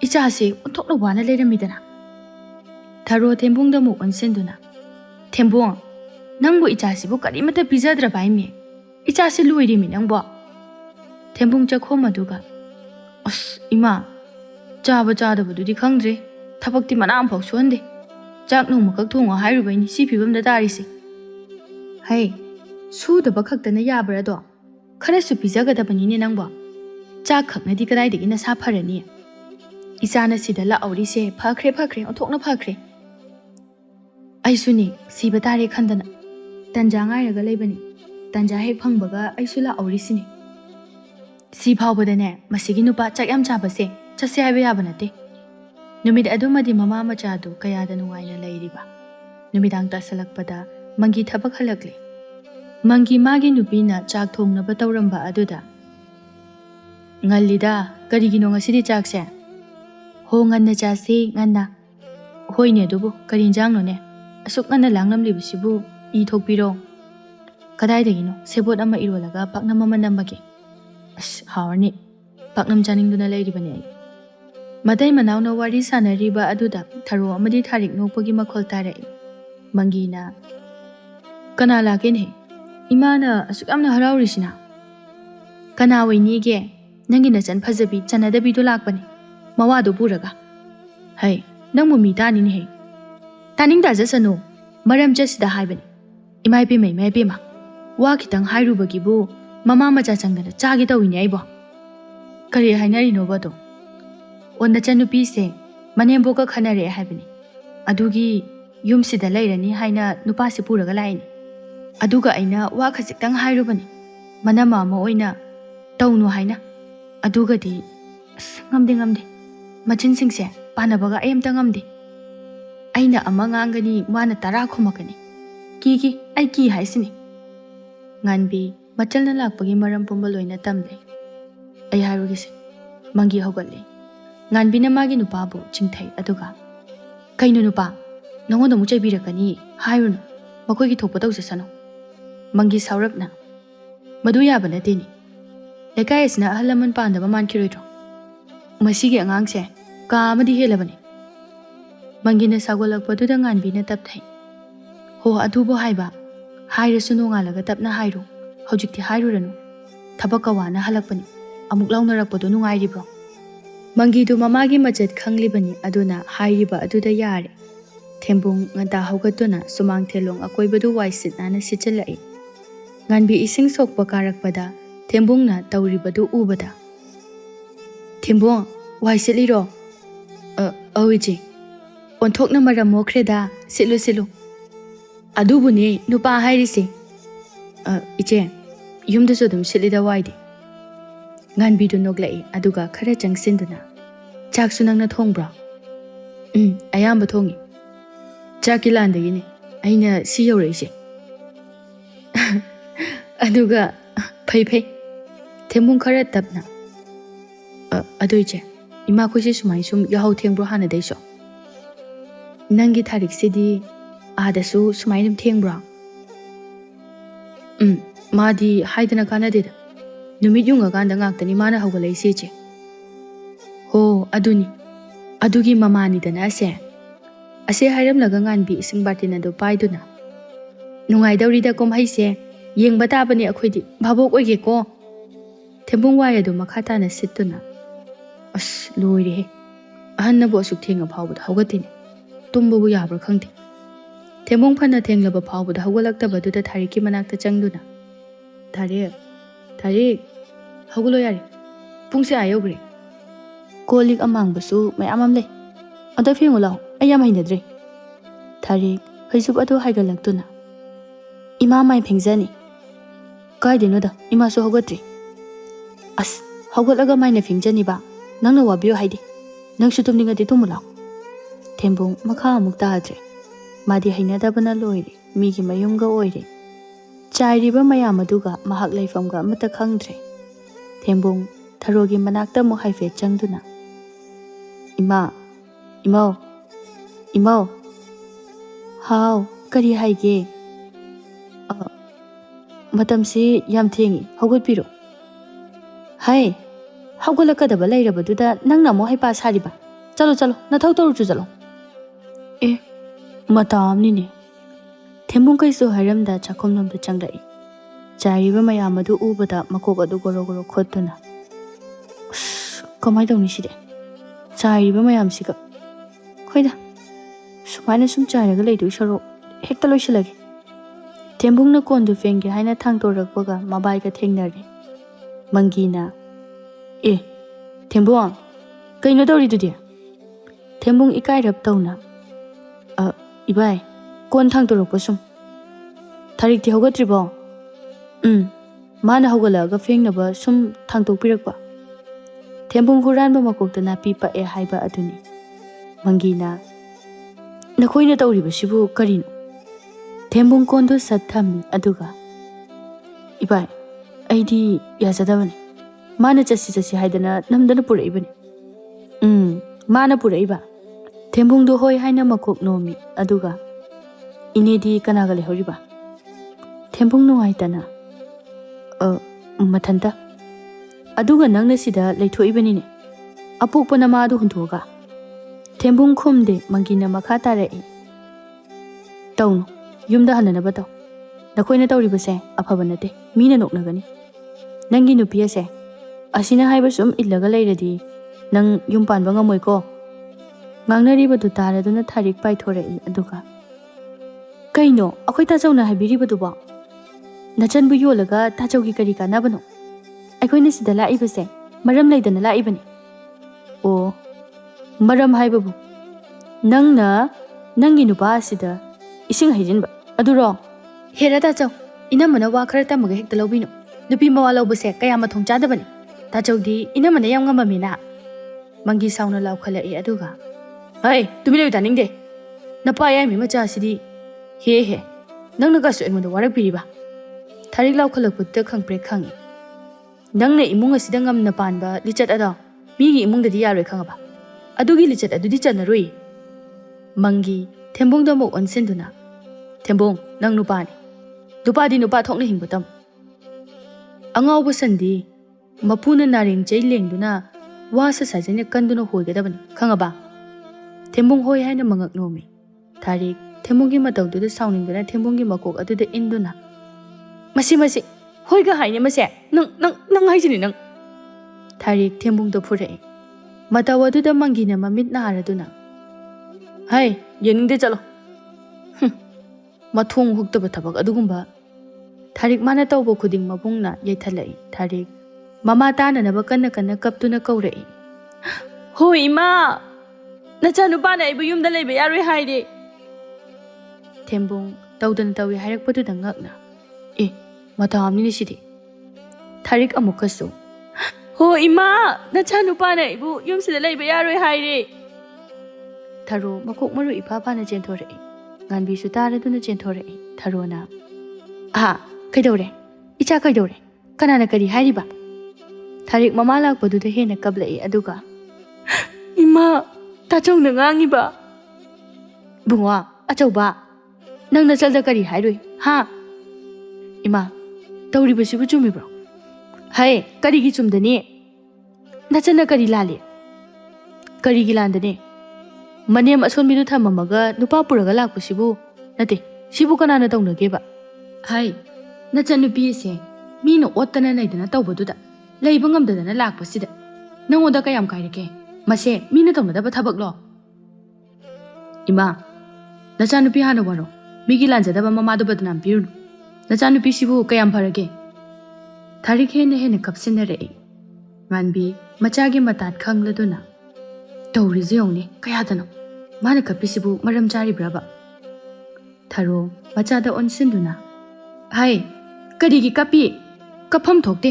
ꯏꯆꯥꯁꯦ ꯑꯣꯟꯊꯣꯛꯅ ꯋꯥꯅ ꯂꯩꯔꯝꯃꯤꯗꯅ ꯊꯔꯣ ꯊꯦꯝꯕꯨꯡꯗ ꯑꯃꯨꯛ ꯑꯣꯟꯁꯤꯟꯗꯨꯅ ꯊꯦꯝꯕꯣꯡ ꯅꯪꯕꯨ ꯏꯆꯥꯁꯤꯕꯨ ꯀꯔꯤꯃꯠꯇ ꯄꯤꯖꯗ꯭ꯔꯕ ꯍꯥꯏꯃꯤ ꯏꯆꯥꯁꯤ ꯂꯣꯏꯔꯤꯃꯤ ꯅꯪꯕꯣ ꯊꯦꯝꯕꯨꯡ ꯆꯈꯣꯝ ꯑꯗꯨꯒ ꯑꯁ ꯏꯃꯥ ꯆꯥꯕ ꯆꯥꯗꯕꯗꯨꯗꯤ ꯈꯪꯗ꯭ꯔꯦ ꯊꯕꯛꯇꯤ ꯃꯅꯥ ꯑꯃꯐꯥꯎ ꯁꯨꯍꯟꯗꯦ ꯆꯥꯛ ꯅꯣꯡꯃꯈꯛ ꯊꯣꯡꯉꯣ ꯍꯥꯏꯔꯨꯕꯩꯅꯤ ꯁꯤ ꯐꯤꯕꯝꯗ ꯇꯥꯔꯤꯁꯦ ꯍꯩ ꯁꯨꯗꯕ ꯈꯛꯇꯅ ꯌꯥꯕ꯭ꯔꯥꯗꯣ ꯈꯔꯁꯨ ꯄꯤꯖꯒꯗꯕꯅꯤꯅꯦ ꯅꯪꯕꯣ ꯆꯥꯛ ꯈꯛꯅꯗꯤ ꯀꯗꯥꯏꯗꯒꯤ ꯅꯁꯥ ꯐꯔꯅꯤ ꯏꯆꯥꯅ ꯁꯤꯗ ꯂꯥꯛꯍꯧꯔꯤꯁꯦ ꯐꯈ꯭ꯔꯦ ꯐꯈ꯭ꯔꯦ ꯑꯣꯟꯊꯣꯛꯅ ꯐꯈ꯭ꯔꯦ ꯑꯩꯁꯨꯅꯦ ꯁꯤꯕ ꯇꯥꯔꯦ ꯈꯟꯗꯅ ꯇꯟꯖꯥ ꯉꯥꯏꯔꯒ ꯂꯩꯕꯅꯤ ꯇꯟꯖꯥ ꯍꯦꯛ ꯐꯪꯕꯒ ꯑꯩꯁꯨ ꯂꯥꯛꯍꯧꯔꯤꯁꯤꯅꯤ ꯁꯤ ꯐꯥꯎꯕꯗꯅꯦ ꯃꯁꯤꯒꯤ ꯅꯨꯄꯥ ꯆꯥꯛ ꯌꯥꯝ ꯆꯥꯕꯁꯦ ꯆꯠꯁꯦ ꯍꯥꯏꯕ ꯌꯥꯕ ꯅꯠꯇꯦ ꯅꯨꯃꯤꯠ ꯑꯗꯨꯃꯗꯤ ꯃꯃꯥ ꯃꯆꯥꯗꯨ ꯀꯌꯥꯗ ꯅꯨꯡꯉꯥꯏꯅ ꯂꯩꯔꯤꯕ ꯅꯨꯃꯤꯗꯥꯡ ꯇꯥꯁꯜꯂꯛꯄꯗ ꯃꯪꯒꯤ ꯊꯕꯛ ꯍꯜꯂꯛꯂꯦ ꯃꯪꯒꯤ ꯃꯥꯒꯤ ꯅꯨꯄꯤꯅ ꯆꯥꯛ ꯊꯣꯡꯅꯕ ꯇꯧꯔꯝꯕ ꯑꯗꯨꯗ ꯉꯜꯂꯤꯗ ꯀꯔꯤꯒꯤꯅꯣ ꯉꯁꯤꯗꯤ ꯆꯥꯛꯁꯦ ꯍꯣ ꯉꯟꯅ ꯆꯥꯁꯤ ꯉꯟꯅ ꯍꯣꯏꯅꯦ ꯑꯗꯨꯕꯨ ꯀꯔꯤ ꯏꯟꯖꯥꯡꯅꯣꯅꯦ ꯑꯁꯨꯛ ꯉꯟꯅ ꯂꯥꯡꯂꯝꯂꯤꯕꯁꯤꯕꯨ ꯏ ꯊꯣꯛꯄꯤꯔꯣ ꯀꯗꯥꯏꯗꯒꯤꯅꯣ ꯁꯦꯕꯣꯠ ꯑꯃ ꯏꯔꯣꯜꯂꯒ ꯄꯥꯛꯅꯝ ꯑꯃ ꯅꯝꯃꯒꯦ ꯑꯁ ꯍꯥꯎꯔꯅꯤ ꯄꯥꯛꯅꯝ ꯆꯥꯅꯤꯡꯗꯨꯅ ꯂꯩꯔꯤꯕꯅꯦ ꯑꯩ ꯃꯇꯩ ꯃꯅꯥꯎꯅ ꯋꯥꯔꯤ ꯁꯥꯟꯅꯔꯤꯕ ꯑꯗꯨꯗ ꯊꯔꯣ ꯑꯃꯗꯤ ꯊꯥꯔꯤꯛ ꯅꯣꯛꯄꯒꯤ ꯃꯈꯣꯜ ꯇꯥꯔꯛꯏ ꯃꯪꯒꯤꯅ ꯀꯅꯥ ꯂꯥꯛꯀꯦꯅꯦ ꯏꯃꯥꯅ ꯑꯁꯨꯛ ꯌꯥꯝꯅ ꯍꯔꯥꯎꯔꯤꯁꯤꯅ ꯀꯅꯥ ꯑꯣꯏꯅꯤꯒꯦ ꯅꯪꯒꯤ ꯅꯆꯟ ꯐꯖꯕꯤ ꯆꯟꯅꯗꯕꯤꯗꯣ ꯂꯥꯛꯄꯅꯤ ꯃꯋꯥꯗꯣ ꯄꯨꯔꯒ ꯍꯩ ꯅꯪꯕꯨ ꯃꯤ ꯇꯥꯅꯤꯅꯦꯍꯦ ꯇꯥꯅꯤꯡ ꯇꯥꯖꯁꯅꯨ ꯃꯔꯝ ꯆꯠꯁꯤꯗ ꯍꯥꯏꯕꯅꯤ ꯏꯃꯥ ꯏꯕꯦꯝꯃ ꯋꯥ ꯈꯤꯇꯪ ꯍꯥꯏꯔꯨꯕꯒꯤꯕꯨ ꯃꯃꯥ ꯃꯆꯥ ꯆꯪꯗꯅ ꯆꯥꯒꯦ ꯇꯧꯏꯅꯦ ꯑꯩꯕꯣ ꯀꯔꯤ ꯍꯥꯏꯅꯔꯤꯅꯣꯕꯗꯣ ꯑꯣ ꯅꯆꯟꯅꯨꯄꯤꯁꯦ ꯃꯅꯦꯝꯕꯣꯛꯀ ꯈꯟꯅꯔꯛꯑꯦ ꯍꯥꯏꯕꯅꯤ ꯑꯗꯨꯒꯤ ꯌꯨꯝꯁꯤꯗ ꯂꯩꯔꯅꯤ ꯍꯥꯏꯅ ꯅꯨꯄꯥꯁꯤ ꯄꯨꯔꯒ ꯂꯥꯛꯏꯅꯤ ꯑꯗꯨꯒ ꯑꯩꯅ ꯋꯥ ꯈꯖꯤꯛꯇꯪ ꯍꯥꯏꯔꯨꯕꯅꯤ ꯃꯅꯝ ꯑꯃ ꯑꯣꯏꯅ ꯇꯧꯅꯨ ꯍꯥꯏꯅ ꯑꯗꯨꯒꯗꯤ ꯑꯁ ꯉꯝꯗꯦ ꯃꯆꯤꯟꯁꯤꯡꯁꯦ ꯄꯥꯟꯅꯕꯒ ꯑꯩ ꯑꯝꯇ ꯉꯝꯗꯦ ꯑꯩꯅ ꯑꯃ ꯉꯥꯡꯒꯅꯤ ꯃꯥꯅ 10 ꯈꯨꯝꯃꯛꯀꯅꯤ ꯑꯩ ꯀꯤ ꯍꯥꯏꯁꯤꯅꯤ ꯉꯥꯟꯕꯤ ꯃꯆꯜꯅ ꯂꯥꯛꯄꯒꯤ ꯃꯔꯝ ꯄꯨꯝꯕ ꯂꯣꯏꯅ ꯇꯝꯂꯦ ꯑꯩ ꯍꯥꯏꯔꯨꯒꯦꯁꯦ ꯃꯪꯒꯤ ꯍꯧꯒꯠꯂꯦ ꯉꯥꯟꯕꯤꯅ ꯃꯥꯒꯤ ꯅꯨꯄꯥꯕꯨ ꯆꯤꯡꯊꯩ ꯑꯗꯨꯒ ꯀꯩꯅꯣ ꯅꯨꯄꯥ ꯅꯉꯣꯟꯗ ꯑꯃꯨꯛ ꯆꯩꯕꯤꯔꯛꯀꯅꯤ ꯍꯥꯏꯔꯨꯅꯨ ꯃꯈꯣꯏꯒꯤ ꯊꯣꯛꯄ ꯇꯧꯖꯁꯅꯨ ꯃꯪꯒꯤ ꯁꯥꯎꯔꯞꯅ ꯃꯗꯨ ꯌꯥꯕ ꯅꯠꯇꯦꯅꯤ ꯂꯩꯀꯥꯏ ꯑꯁꯤꯅ ꯑꯍꯜ ꯂꯃꯟ ꯄꯥꯟꯗꯕ ꯃꯥꯟꯈꯤꯔꯣꯏꯗ꯭ꯔꯣ ꯃꯁꯤꯒꯤ ꯑꯉꯥꯡꯁꯦ ꯀꯥ ꯑꯃꯗꯤ ꯍꯦꯜꯂꯕꯅꯤ ꯃꯪꯒꯤꯅ ꯁꯥꯎꯒꯠꯂꯛꯄꯗꯨꯗ ꯉꯥꯟꯕꯤꯅ ꯇꯞꯊꯩ ꯍꯣ ꯑꯗꯨꯕꯨ ꯍꯥꯏꯕ ꯍꯥꯏꯔꯁꯨ ꯅꯣꯡꯉꯥꯜꯂꯒ ꯇꯞꯅ ꯍꯥꯏꯔꯨ ꯍꯧꯖꯤꯛꯇꯤ ꯍꯥꯏꯔꯨꯔꯅꯨ ꯊꯕꯛꯀ ꯋꯥꯅ ꯍꯜꯂꯛꯄꯅꯤ ꯑꯃꯨꯛ ꯂꯧꯅꯔꯛꯄꯗꯣ ꯅꯨꯡꯉꯥꯏꯔꯤꯕ꯭ꯔꯣ Manggidu mamagi macet khanglibani aduna hairiba aduda yare. Thembung nganta haugatuna sumang thelong akoibadu waisit nana sichalai. Nganbi ising sokpa karakpada Thembungna tauribadu ubada. Thembung waisiliro. Awiji. Onthokna maram mokhreda silu. Adubuni nupa hairisi. Iche yumdasu dum silida waidi. Nganbidu noglai aduga khara changsinduna. Chaksu nangna thongbra. Ayamba thongi. Chaki landagini. Aina si yawraise. Aduga phai. Thembung khara tapna. Aduiche. Ima khoisi sumai sum yahau thengbro hana daiso. Nangi tharik sidi adasu sumai nim thengbra. Madi haidana kana deda. Numit yunga ganda ngaktani mana haugalai seche. Ho, aduni. Adugi mamani dana ase. Ase hairam laga nganbi ising batina do paiduna. Nungai daurida kom haise. Yeng batabani akhodi bhabok oige ko. Thembung waya do makhata na situna. As loire he. Ahanna bo asuk thenga phawbud haugatini. Tumbu bu yabra khangti. Thembung phana thenglaba phawbud haugalakta baduda thariki manakta changduna. Tarik. Haugulo yari. Pungse ayogre. Kolik amang basu may amam le. Anta fingulaw ayam hinadre. Tarik haisub atu haigalagtuna. Ima may phengzani. Kaidino da ima so haugatri. As haugalaga may na phengzani ba. Nangna wabiyo haidi. Nang sutumningati tumulaw. Thembung makha amuk taadre. Madi hainadabana loire. Migi mayumga oire. Chairiba mayam aduga mahak laifamga amata khangdre. Thembung tharogi manakta mo haife changduna. Imao. How, kari haige. Matamsi yam thengi haugat piro. Hai, haugalakadaba lairabaduda nangna mo haipa sariba. Chalo, nathau toruchu chalo. Matamni ne. Thembung kaiso hairamda chakomnomda changlai. Chairiba mayam adu ubada makok adu goro khotuna. Kamai dawni side. Chairiba mayam siga. Khoida. Sumaina sum chairaga leidu saro hekta loisilagi. Thembung na kondu fengge haina thangtorakpaga mabaiga thengnari. Mangina. Thembung. Kaino dawridudi? Thembung ikairap tawna. Ibai. Kon thangtorakpa sum. Tarik ti haugatribo? Mana haugalaga fengnaba sum thangtokpirakpa. Thembung huranba makokta napi pa haiba aduni. Mangina. Nakoina tawriba sibu karino. Thembung kondu sat thammi aduga. Ibai. Aidi yazadabani. Mana chasi haidana namdana puraibani. Mana puraiba. Thembung do hoi haina makok nomi aduga. Inedi kanaga lehoriba. Thembung nuaitana. Mathanta. Aduga nangna sida leithoibani ne. Apokpa nama adu huntuga. Thembung khumde mangina makha tarai. Tawno. Yumda hananaba taw. Nakoina tawribase afaba nate. Mina noknagani. Nangi nupi ase. Asina haiba sum illaga lairadi. Nang yum panba ngamoi ko. Ngangnaribadu taraduna tharik paithorai aduga. Kaino, akhoi tachawna haibiribadu ba. Nachanbu yolaga tachawgi kari kanabano. Aikoina sida laibase maram laidana laibani. O maram haibabu. Nangi nupa asida ising haijinba. Aduro. Hera tachaw. Inamana wa khara tamaga hekta lawbino. Nupi mawa lawbase kaya mathong chadabani. Tachawdi inamana yam ngamamina. Mangi sauna lawkhalai aduga. Hai, tumilayu taningde. Napa yami macha asidi. He. Nangna gasu engonda warak piriba. Tharik lawkhalakputta khangpre khangi. Nangna imung asida ngamna panba lichat ada. Migi imungdadi yaroi khangaba. Adugi lichat adudi chanaroi. Mangi Thembung da mok onsinduna. Thembung nang nupani. Nupadi nupa thokna hingbatam. Angawba sandi mapuna naring jai lengduna wasa sajane kanduna hoigadabani khangaba. Thembung hoi haina mangak nomi. Tarik Thembunggi matawduda sauningduna Thembunggi makok aduda induna. Masi hoiga haine mase nang haijini nang. Tarik Thembung da phurai. ꯃꯇꯧ ꯑꯗꯨꯗ ꯃꯪꯒꯤꯅ ꯃꯃꯤꯠ ꯅꯥꯔꯗꯨꯅ ꯍꯩ ꯌꯦꯡꯅꯤꯡꯗꯦ ꯆꯠꯂꯣ ꯃꯊꯣꯡ ꯍꯨꯛꯇꯕ ꯊꯕꯛ ꯑꯗꯨꯒꯨꯝꯕ ꯊꯥꯔꯤꯛ ꯃꯥꯅ ꯇꯧꯕ ꯈꯨꯗꯤꯡ ꯃꯕꯨꯡꯅ ꯌꯩꯊꯠꯂꯛꯏ ꯊꯥꯔꯤꯛ ꯃꯃꯥ ꯇꯥꯅꯅꯕ ꯀꯟꯅ ꯀꯟꯅ ꯀꯞꯇꯨꯅ ꯀꯧꯔꯛꯏ ꯍꯣꯏ ꯏꯃꯥ ꯅꯆꯥꯅꯨꯄꯥꯅ ꯑꯩꯕꯨ ꯌꯨꯝꯗ ꯂꯩꯕ ꯌꯥꯔꯣꯏ ꯍꯥꯏꯔꯦ ꯊꯦꯝꯕꯨꯡ ꯇꯧꯗꯅ ꯇꯧꯏ ꯍꯥꯏꯔꯛꯄꯗꯨꯗ ꯉꯛꯅ ꯃꯇꯥ ꯑꯃꯅꯤꯅꯦ ꯁꯤꯗꯤ ꯊꯥꯔꯤꯛ ꯑꯃꯨꯛꯀꯁꯨ ꯍꯣ ꯏꯃꯥ ꯅꯆꯥꯅꯨꯄꯥꯅ ꯑꯩꯕꯨ ꯌꯨꯝꯁꯤꯗ ꯂꯩꯕ ꯌꯥꯔꯣꯏ ꯍꯥꯏꯔꯦ ꯊꯔꯣ ꯃꯀꯣꯛ ꯃꯔꯨ ꯏꯐꯥ ꯐꯥꯅ ꯆꯦꯟꯊꯣꯔꯛꯏ ꯉꯥꯟꯕꯤꯁꯨ ꯇꯥꯔꯗꯨꯅ ꯆꯦꯟꯊꯣꯔꯛꯏ ꯊꯔꯣꯅ ꯀꯩꯗꯧꯔꯦ ꯏꯆꯥ ꯀꯩꯗꯧꯔꯦ ꯀꯅꯥꯅ ꯀꯔꯤ ꯍꯥꯏꯔꯤꯕ ꯊꯥꯔꯤꯛ ꯃꯃꯥ ꯂꯥꯛꯄꯗꯨꯗ ꯍꯦꯟꯅ ꯀꯞꯂꯛꯏ ꯑꯗꯨꯒ ꯏꯃꯥ ꯇꯥꯆꯧꯅ ꯉꯥꯡꯉꯤꯕ ꯕꯨꯡꯉꯣ ꯑꯆꯧꯕ ꯅꯪ ꯅꯆꯜꯗ ꯀꯔꯤ ꯍꯥꯏꯔꯨꯏ ꯏꯃꯥ ꯇꯧꯔꯤꯕꯁꯤꯕꯨ ꯆꯨꯝꯃꯤꯕ꯭ꯔꯣ ꯍꯩ ꯀꯔꯤꯒꯤ ꯆꯨꯝꯗꯅꯤ ꯅꯆꯟꯅ ꯀꯔꯤ ꯂꯥꯜꯂꯤ ꯀꯔꯤꯒꯤ ꯂꯥꯟꯗꯅꯤ ꯃꯅꯦꯝ ꯑꯁꯣꯟꯕꯤꯗꯨ ꯊꯝꯃꯝꯃꯒ ꯅꯨꯄꯥ ꯄꯨꯔꯒ ꯂꯥꯛꯄꯁꯤꯕꯨ ꯅꯠꯇꯦ ꯁꯤꯕꯨ ꯀꯅꯥꯅ ꯇꯧꯅꯒꯦꯕ ꯅꯆꯟꯅꯨꯄꯤ ꯑꯁꯦ ꯃꯤꯅ ꯑꯣꯠꯇꯅ ꯅꯩꯗꯅ ꯇꯧꯕꯗꯨꯗ ꯂꯩꯕ ꯉꯝꯗꯗꯅ ꯂꯥꯛꯄꯁꯤꯗ ꯅꯪꯉꯣꯟꯗ ꯀꯌꯥꯝ ꯀꯥꯏꯔꯒꯦ ꯃꯁꯦ ꯃꯤꯅ ꯇꯧꯅꯗꯕ ꯊꯕꯛꯂꯣ ꯏꯃꯥ ꯅꯆꯥꯅꯨꯄꯤ ꯍꯥꯟꯅ ꯋꯥꯔꯣ ꯃꯤꯒꯤ ꯂꯥꯟꯖꯗꯕ ꯃꯃꯥꯗꯨ ꯕꯗꯅꯥꯝ ꯄꯤꯔꯨꯅꯨ ꯅꯆꯥꯅꯨꯄꯤꯁꯤꯕꯨ ꯀꯌꯥꯝ ꯐꯔꯒꯦ ꯊꯥꯔꯤꯛ ꯍꯦꯟꯅ ꯀꯞꯁꯤꯟꯅꯔꯛꯏ ꯉꯥꯟꯕꯤ ꯃꯆꯥꯒꯤ ꯃꯇꯥꯠ ꯈꯪꯂꯗꯨꯅ ꯇꯧꯔꯤꯁꯦ ꯌꯦꯡꯎꯅꯦ ꯀꯌꯥꯗꯅꯣ ꯃꯥꯅ ꯀꯞꯄꯤꯁꯤꯕꯨ ꯃꯔꯝ ꯆꯥꯔꯤꯕ꯭ꯔꯕ ꯊꯔꯣ ꯃꯆꯥꯗ ꯑꯣꯟꯁꯤꯟꯗꯨꯅ ꯀꯔꯤꯒꯤ ꯀꯞꯄꯤ ꯀꯞꯐꯝ ꯊꯣꯛꯇꯦ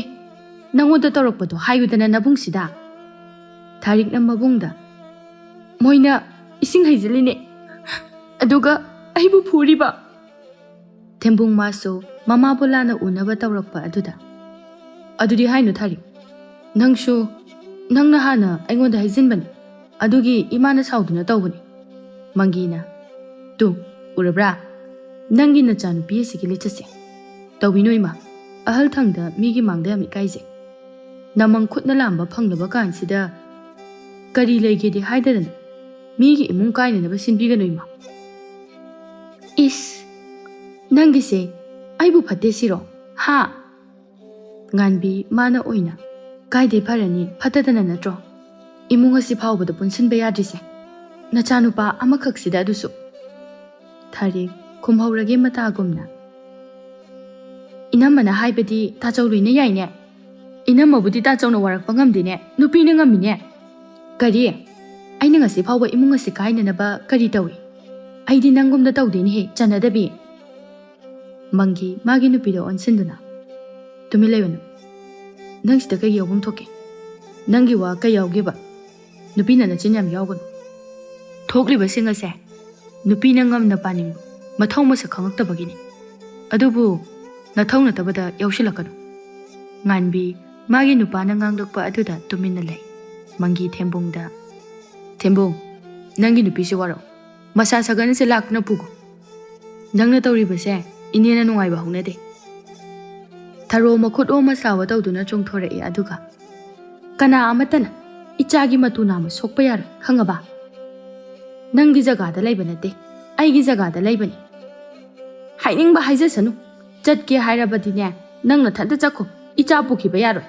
ꯅꯪꯉꯣꯟꯗ ꯇꯧꯔꯛꯄꯗꯣ ꯍꯥꯏꯌꯨꯗꯅ ꯅꯕꯨꯡꯁꯤꯗ ꯊꯥꯔꯤꯛꯅ ꯃꯕꯨꯡꯗ ꯃꯣꯏꯅ ꯏꯁꯤꯡ ꯍꯩꯖꯤꯜꯂꯤꯅꯦ ꯑꯗꯨꯒ ꯑꯩꯕꯨ ꯐꯨꯔꯤꯕ ꯊꯦꯝꯕꯨꯡ ꯃꯥꯁꯨ ꯃꯃꯥꯕꯨ ꯂꯥꯟꯅ ꯎꯅꯕ ꯇꯧꯔꯛꯄ ꯑꯗꯨꯗ ꯑꯗꯨꯗꯤ ꯍꯥꯏꯅꯨ ꯊꯥꯔꯤꯛ ꯅꯪꯅ ꯍꯥꯟꯅ ꯑꯩꯉꯣꯟꯗ ꯍꯩꯖꯤꯟꯕꯅꯤ ꯑꯗꯨꯒꯤ ꯏꯃꯥꯅ ꯁꯥꯎꯗꯨꯅ ꯇꯧꯕꯅꯤ ꯃꯪꯒꯤꯅ ꯎꯔꯕ꯭ꯔꯥ ꯅꯪꯒꯤ ꯅꯆꯥꯅꯨꯄꯤ ꯑꯁꯤꯒꯤ ꯂꯤꯆꯠꯁꯦ ꯇꯧꯕꯤꯅꯨ ꯏꯃꯥ ꯑꯍꯜ ꯊꯪꯗ ꯃꯤꯒꯤ ꯃꯥꯡꯗ ꯌꯥꯝ ꯏꯀꯥꯏꯖꯩ ꯅꯃꯪ ꯈꯨꯠꯅ ꯂꯥꯝꯕ ꯐꯪꯂꯕ ꯀꯥꯟꯁꯤꯗ ꯀꯔꯤ ꯂꯩꯒꯦꯗꯤ ꯍꯥꯏꯗꯗꯅ ꯃꯤꯒꯤ ꯏꯃꯨꯡ ꯀꯥꯏꯅꯅꯕ ꯁꯤꯟꯕꯤꯒꯅꯨ ꯏꯃꯥ ꯅꯪꯒꯤꯁꯦ ꯑꯩꯕꯨ ꯐꯠꯇꯦ ꯁꯤꯔꯣ ꯉꯥꯟꯕꯤ ꯃꯥꯅ ꯑꯣꯏꯅ ꯀꯥꯏꯗꯩ ꯐꯔꯅꯤ ꯐꯠꯇꯗꯅ ꯅꯠꯇ꯭ꯔꯣ ꯏꯃꯨꯡ ꯑꯁꯤ ꯐꯥꯎꯕꯗ ꯄꯨꯟꯁꯤꯟꯕ ꯌꯥꯗ꯭ꯔꯤꯁꯦ ꯅꯆꯥꯅꯨꯄꯥ ꯑꯃꯈꯛꯁꯤꯗ ꯑꯗꯨꯁꯨ ꯊꯥꯔꯤꯛ ꯈꯨꯝꯍꯧꯔꯒꯦ ꯃꯇꯥꯒꯨꯝꯅ ꯏꯅꯝꯃꯅ ꯍꯥꯏꯕꯗꯤ ꯇꯥꯆꯧ ꯂꯣꯏꯅ ꯌꯥꯏꯅꯦ ꯏꯅꯝꯃꯕꯨꯗꯤ ꯇꯥꯆꯧꯅ ꯋꯥꯔꯛꯄ ꯉꯝꯗꯦꯅꯦ ꯅꯨꯄꯤꯅ ꯉꯝꯃꯤꯅꯦ ꯀꯔꯤ ꯑꯩꯅ ꯉꯁꯤ ꯐꯥꯎꯕ ꯏꯃꯨꯡ ꯑꯁꯤ ꯀꯥꯏꯅꯅꯕ ꯀꯔꯤ ꯇꯧꯏ ꯑꯩꯗꯤ ꯅꯪꯒꯨꯝꯅ ꯇꯧꯗꯦꯅꯦꯍꯦ ꯆꯟꯅꯗꯕꯤ ꯃꯪꯒꯤ ꯃꯥꯒꯤ ꯅꯨꯄꯤꯗ ꯑꯣꯟꯁꯤꯟꯗꯨꯅ ꯇꯨꯃꯤꯟ ꯂꯩꯌꯨꯅ ꯅꯪ ꯁꯤꯗ ꯀꯩ ꯌꯥꯎꯐꯝ ꯊꯣꯛꯀꯦ ꯅꯪꯒꯤ ꯋꯥ ꯀꯩ ꯌꯥꯎꯒꯦꯕ ꯅꯨꯄꯤꯅ ꯅꯆꯤꯟ ꯌꯥꯝ ꯌꯥꯎꯒꯅꯨ ꯊꯣꯛꯂꯤꯕꯁꯤꯡ ꯑꯁꯦ ꯅꯨꯄꯤꯅ ꯉꯝꯅ ꯄꯥꯅꯤꯡꯕ ꯃꯊꯧ ꯃꯁꯛ ꯈꯪꯉꯛꯇꯕꯒꯤꯅꯤ ꯑꯗꯨꯕꯨ ꯅꯊꯧꯅꯇꯕꯗ ꯌꯥꯎꯁꯤꯜꯂꯛꯀꯅꯨ ꯉꯥꯟꯕꯤ ꯃꯥꯒꯤ ꯅꯨꯄꯥꯅ ꯉꯥꯡꯂꯛꯄ ꯑꯗꯨꯗ ꯇꯨꯃꯤꯟꯅ ꯂꯩ ꯃꯪꯒꯤ ꯊꯦꯝꯕꯨꯡꯗ ꯊꯦꯝꯕꯨꯡ ꯅꯪꯒꯤ ꯅꯨꯄꯤꯁꯤ ꯋꯥꯔꯛꯎ ꯃꯁꯥ ꯁꯒꯟ ꯑꯁꯤ ꯂꯥꯛꯇꯨꯅ ꯄꯨꯒꯣ ꯅꯪꯅ ꯇꯧꯔꯤꯕꯁꯦ ꯏꯅꯦꯅ ꯅꯨꯡꯉꯥꯏꯕ ꯍꯧꯅꯗꯦ ꯊꯔꯣ ꯃꯈꯨꯠ ꯑꯣꯝꯃ ꯁꯥꯎꯕ ꯇꯧꯗꯨꯅ ꯆꯣꯡꯊꯣꯔꯛꯏ ꯑꯗꯨꯒ ꯀꯅꯥ ꯑꯃꯠꯇꯅ ꯏꯆꯥꯒꯤ ꯃꯇꯨ ꯅꯥꯝꯃ ꯁꯣꯛꯄ ꯌꯥꯔꯣꯏ ꯈꯪꯉꯕ ꯅꯪꯒꯤ ꯖꯒꯥꯗ ꯂꯩꯕ ꯅꯠꯇꯦ ꯑꯩꯒꯤ ꯖꯒꯥꯗ ꯂꯩꯕꯅꯤ ꯍꯥꯏꯅꯤꯡꯕ ꯍꯥꯏꯖꯁꯅꯨ ꯆꯠꯀꯦ ꯍꯥꯏꯔꯕꯗꯤꯅꯦ ꯅꯪ ꯅꯊꯟꯇ ꯆꯠꯈꯣ ꯏꯆꯥ ꯄꯨꯈꯤꯕ ꯌꯥꯔꯣꯏ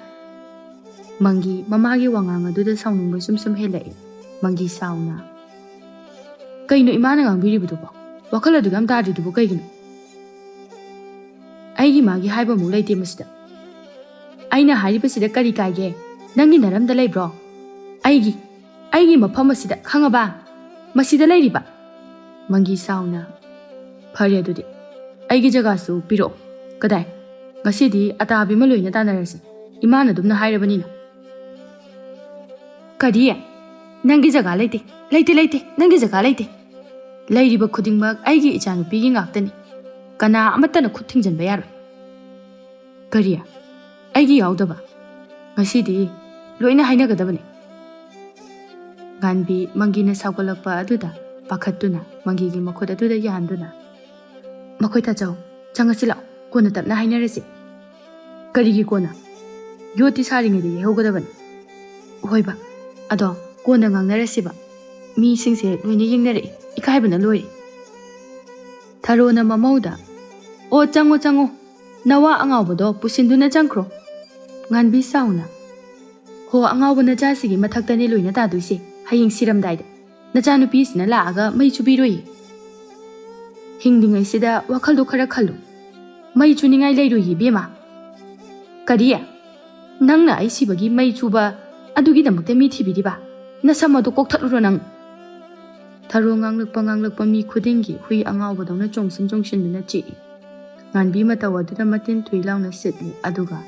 ꯃꯪꯒꯤ ꯃꯃꯥꯒꯤ ꯋꯥꯉꯥꯡ ꯑꯗꯨꯗ ꯁꯥꯎꯅꯤꯡꯕ ꯁꯨꯝ ꯍꯦꯜꯂꯛꯏ ꯃꯪꯒꯤ ꯁꯥꯎꯅ ꯀꯩꯅꯣ ꯏꯃꯥꯅ ꯉꯥꯡꯕꯤꯔꯤꯕꯗꯨꯕꯣ ꯋꯥꯈꯜ ꯑꯗꯨꯛ ꯌꯥꯝ ꯇꯥꯗ꯭ꯔꯤꯗꯨꯕꯨ ꯀꯩꯒꯤꯅꯣ ꯑꯩꯒꯤ ꯃꯥꯒꯤ ꯍꯥꯏꯕꯃꯨꯛ ꯂꯩꯇꯦ ꯃꯁꯤꯗ ꯑꯩꯅ ꯍꯥꯏꯔꯤꯕꯁꯤꯗ ꯀꯔꯤ ꯀꯥꯏꯒꯦ ꯅꯪꯒꯤ ꯅꯔꯝꯗ ꯂꯩꯕ꯭ꯔꯣ ꯑꯩꯒꯤ ꯃꯐꯝ ꯑꯁꯤꯗ ꯈꯪꯉꯕ ꯃꯁꯤꯗ ꯂꯩꯔꯤꯕ ꯃꯪꯒꯤ ꯁꯥꯎꯅ ꯐꯔꯦ ꯑꯗꯨꯗꯤ ꯑꯩꯒꯤ ꯖꯒꯥꯁꯨ ꯄꯤꯔꯛꯑꯣ ꯀꯗꯥꯏ ꯉꯁꯤꯗꯤ ꯑꯇꯥꯕꯤ ꯑꯃ ꯂꯣꯏꯅ ꯇꯥꯟꯅꯔꯁꯤ ꯏꯃꯥꯅ ꯑꯗꯨꯝꯅ ꯍꯥꯏꯔꯕꯅꯤꯅ ꯀꯔꯤ ꯅꯪꯒꯤ ꯖꯒꯥ ꯂꯩꯇꯦ ꯅꯪꯒꯤ ꯖꯒꯥ ꯂꯩꯇꯦ ꯂꯩꯔꯤꯕ ꯈꯨꯗꯤꯡꯃꯛ ꯑꯩꯒꯤ ꯏꯆꯥꯅꯨꯄꯤꯒꯤ ꯉꯥꯛꯇꯅꯤ ꯀꯅꯥ ꯑꯃꯠꯇꯅ ꯈꯨꯠ ꯊꯤꯡꯖꯤꯟꯕ ꯌꯥꯔꯣꯏ ꯀꯔꯤ ꯑꯩꯒꯤ ꯌꯥꯎꯗꯕ ꯉꯁꯤꯗꯤ ꯂꯣꯏꯅ ꯍꯥꯏꯅꯒꯗꯕꯅꯤ ꯉꯥꯟꯕꯤ ꯃꯪꯒꯤꯅ ꯁꯥꯎꯒꯠꯂꯛꯄ ꯑꯗꯨꯗ ꯄꯥꯈꯠꯇꯨꯅ ꯃꯪꯒꯤꯒꯤ ꯃꯈꯨꯠ ꯑꯗꯨꯗ ꯌꯥꯟꯗꯨꯅ ꯃꯈꯣꯏ ꯇꯥꯆꯧ ꯆꯪꯉꯁꯤ ꯂꯥꯛꯑꯣ ꯀꯣꯟꯅ ꯇꯞꯅ ꯍꯥꯏꯅꯔꯁꯤ ꯀꯔꯤꯒꯤ ꯀꯣꯟꯅ ꯌꯣꯠꯇꯤ ꯁꯥꯔꯤꯉꯩꯗ ꯌꯩꯍꯧꯒꯗꯕꯅꯤ ꯍꯣꯏꯕ ꯑꯗꯣ ꯀꯣꯟꯅ ꯉꯥꯡꯅꯔꯁꯤꯕ ꯃꯤꯁꯤꯡꯁꯦ ꯂꯣꯏꯅ ꯌꯦꯡꯅꯔꯛꯏ ꯏꯀꯥꯏꯕꯅ ꯂꯣꯏꯔꯦ ꯊꯔꯣꯅ ꯃꯃꯧꯗ ꯑꯣ ꯆꯪꯉꯣ ꯅꯋꯥ ꯑꯉꯥꯎꯕꯗꯣ ꯄꯨꯁꯤꯟꯗꯨꯅ ꯆꯪꯈ꯭ꯔꯣ ꯉꯥꯟꯕꯤ ꯁꯥꯎꯅ ꯍꯣ ꯑꯉꯥꯎꯕ ꯅꯆꯥꯁꯤꯒꯤ ꯃꯊꯛꯇꯅꯦ ꯂꯣꯏꯅ ꯇꯥꯗꯣꯏꯁꯦ ꯍꯌꯦꯡ ꯁꯤꯔꯝꯗꯥꯏꯗ ꯅꯆꯥꯅꯨꯄꯤꯁꯤꯅ ꯂꯥꯛꯑꯒ ꯃꯩ ꯆꯨꯕꯤꯔꯣꯏꯌꯦ ꯍꯤꯡꯂꯤꯉꯩꯁꯤꯗ ꯋꯥꯈꯜꯗꯣ ꯈꯔ ꯈꯜꯂꯨ ꯃꯩ ꯆꯨꯅꯤꯡꯉꯥꯏ ꯂꯩꯔꯣꯏꯌꯦ ꯏꯕꯦꯝꯃ ꯀꯔꯤ ꯅꯪꯅ ꯑꯩ ꯁꯤꯕꯒꯤ ꯃꯩ ꯆꯨꯕ ꯑꯗꯨꯒꯤꯗꯃꯛꯇ ꯃꯤ ꯊꯤꯕꯤꯔꯤꯕ ꯅꯁꯝ ꯑꯗꯨ ꯀꯣꯛꯊꯠꯂꯨꯔꯣ ꯅꯪ ꯊꯔꯣ ꯉꯥꯡꯂꯛꯄ ꯃꯤ ꯈꯨꯗꯤꯡꯒꯤ ꯍꯨꯏ ꯑꯉꯥꯎꯕꯗꯧꯅ ꯆꯣꯡꯁꯤꯟꯗꯨꯅ ꯆꯤꯛꯏ ꯉꯥꯟꯕꯤ ꯃꯇꯧ ꯑꯗꯨꯗ ꯃꯇꯤꯟ ꯊꯨꯏ ꯂꯥꯎꯅ ꯁꯤꯠꯂꯤ ꯑꯗꯨꯒ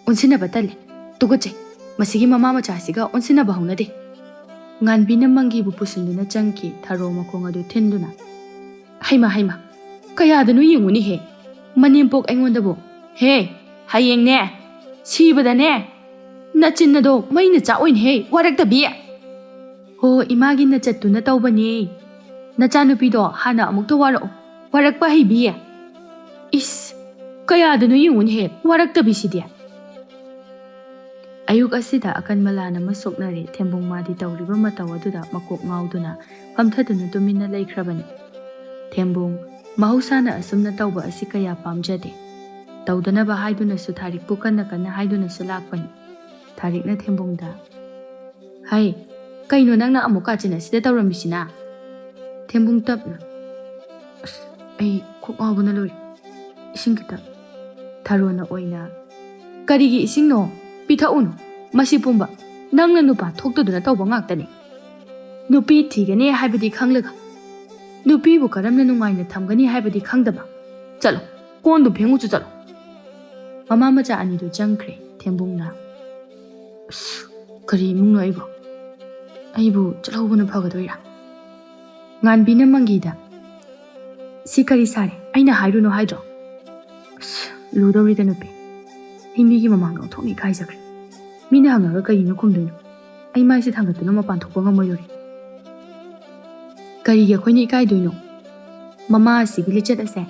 ꯑꯣꯟꯁꯤꯟꯅꯕ ꯇꯜꯂꯦ ꯇꯨꯀꯠꯆꯩ ꯃꯁꯤꯒꯤ ꯃꯃꯥ ꯃꯆꯥꯁꯤꯒ ꯑꯣꯟꯁꯤꯟꯅꯕ ꯍꯧꯅꯗꯦ ꯉꯥꯟꯕꯤꯅ ꯃꯪꯒꯤꯕꯨ ꯄꯨꯁꯤꯟꯗꯨꯅ ꯆꯪꯈꯤ ꯊꯔꯣ ꯃꯈꯣꯡ ꯑꯗꯨ ꯊꯤꯟꯗꯨꯅ ꯍꯩꯃ ꯀꯌꯥꯗꯅꯣ ꯌꯦꯡꯉꯨꯅꯤꯍꯦ ꯃꯅꯦꯝꯄꯣꯛ ꯑꯩꯉꯣꯟꯗꯕꯨ ꯍꯦ ꯍꯌꯦꯡꯅꯦ ꯁꯤꯕꯗꯅꯦ ꯅꯆꯤꯟ ꯑꯗꯣ ꯃꯩꯅ ꯆꯥꯛꯑꯣꯏꯅꯦꯍꯦ ꯋꯥꯔꯛꯇꯕꯤ ꯍꯣ ꯏꯃꯥꯒꯤ ꯅꯆꯠꯇꯨꯅ ꯇꯧꯕꯅꯦ ꯅꯆꯥꯅꯨꯄꯤꯗꯣ ꯍꯥꯟꯅ ꯑꯃꯨꯛꯇ ꯋꯥꯔꯛꯑꯣ ꯋꯥꯔꯛꯄ ꯍꯩꯕꯤꯌꯦ ꯏꯁ ꯀꯌꯥꯗꯅꯣ ꯌꯦꯡꯉꯨꯅꯦꯍꯦ ꯋꯥꯔꯛꯇꯕꯤꯁꯤꯗꯤ ꯑꯌꯨꯛ ꯑꯁꯤꯗ ꯑꯀꯟꯕ ꯂꯥꯟ ꯑꯃ ꯁꯣꯛꯅꯔꯦ ꯊꯦꯝꯕꯨꯡ ꯃꯥꯗꯤ ꯇꯧꯔꯤꯕ ꯃꯇꯧ ꯑꯗꯨꯗ ꯃꯀꯣꯛ ꯉꯥꯎꯗꯨꯅ ꯐꯝꯊꯗꯨꯅ ꯇꯨꯃꯤꯟꯅ ꯂꯩꯈ꯭ꯔꯕꯅꯤ ꯊꯦꯝꯕꯨꯡ ꯃꯍꯧꯁꯥꯅ ꯑꯁꯨꯝꯅ ꯇꯧꯕ ꯑꯁꯤ ꯀꯌꯥ ꯄꯥꯝꯖꯗꯦ ꯇꯧꯗꯅꯕ ꯍꯥꯏꯗꯨꯅꯁꯨ ꯊꯥꯔꯤꯛꯄꯨ ꯀꯟꯅ ꯍꯥꯏꯗꯨꯅꯁꯨ ꯂꯥꯛꯄꯅꯤ ꯊꯥꯔꯤꯛꯅ ꯊꯦꯝꯕꯨꯡꯗ ꯍꯩ ꯀꯩꯅꯣ ꯅꯪꯅ ꯑꯃꯨꯛ ꯀꯥꯆꯤꯟ ꯑꯁꯤꯗ ꯇꯧꯔꯝꯃꯤꯁꯤꯅ ꯊꯦꯝꯕꯨꯡ ꯇꯞꯅ ꯑꯁ ꯑꯩ ꯀꯣꯛ ꯉꯥꯎꯕꯅ ꯂꯣꯏꯔꯦ ꯏꯁꯤꯡ ꯈꯤꯇ ꯊꯔꯣꯅ ꯑꯣꯏꯅ ꯀꯔꯤꯒꯤ ꯏꯁꯤꯡꯅꯣ ꯄꯤꯊꯛꯎꯅꯨ ꯃꯁꯤ ꯄꯨꯝꯕ ꯅꯪꯅ ꯅꯨꯄꯥ ꯊꯣꯛꯇꯗꯨꯅ ꯇꯧꯕ ꯉꯥꯛꯇꯅꯤ ꯅꯨꯄꯤ ꯊꯤꯒꯅꯤ ꯍꯥꯏꯕꯗꯤ ꯈꯪꯂꯒ ꯅꯨꯄꯤꯕꯨ ꯀꯔꯝꯅ ꯅꯨꯡꯉꯥꯏꯅ ꯊꯝꯒꯅꯤ ꯍꯥꯏꯕꯗꯤ ꯈꯪꯗꯕ ꯆꯠꯂꯣ ꯀꯣꯟꯗꯨ ꯐꯦꯡꯉꯨꯆꯣ ꯆꯠꯂꯣ ꯃꯃꯥ ꯃꯆꯥ ꯑꯅꯤꯗꯨ ꯆꯪꯈ꯭ꯔꯦ ꯊꯦꯝꯕꯨꯡꯅ ꯑꯁ ꯀꯔꯤ ꯏꯃꯨꯡꯅꯣ ꯑꯩꯕꯨ ꯆꯠꯍꯧꯕꯅ ꯐꯒꯗꯣꯏꯔꯥ ꯉꯥꯟꯕꯤꯅ ꯃꯪꯒꯤꯗ ꯁꯤ ꯀꯔꯤ ꯁꯥꯔꯦ ꯑꯩꯅ ꯍꯥꯏꯔꯨꯅꯣ ꯍꯥꯏꯗ꯭ꯔꯣ ꯑꯁ ꯂꯨꯗꯧꯔꯤꯗ ꯅꯨꯄꯤ ꯑꯩ ꯃꯤꯒꯤ ꯃꯃꯥꯡꯗ ꯑꯣꯟꯊꯣꯛꯅ ꯏꯀꯥꯏꯖꯈ꯭ꯔꯦ ꯃꯤꯅ ꯍꯪꯉꯒ ꯀꯔꯤꯅꯣ ꯈꯨꯝꯗꯣꯏꯅꯣ ꯑꯩ ꯃꯥꯏꯁꯦ ꯊꯥꯡꯒꯠꯇꯨꯅ ꯃꯄꯥꯟ ꯊꯣꯛꯄ ꯉꯝꯃꯣꯏꯗꯣꯔꯤ ꯀꯔꯤꯒꯤ ꯑꯩꯈꯣꯏꯅ ꯏꯀꯥꯏꯗꯣꯏꯅꯣ ꯃꯃꯥ ꯑꯁꯤꯒꯤ ꯂꯤꯆꯠ ꯑꯁꯦ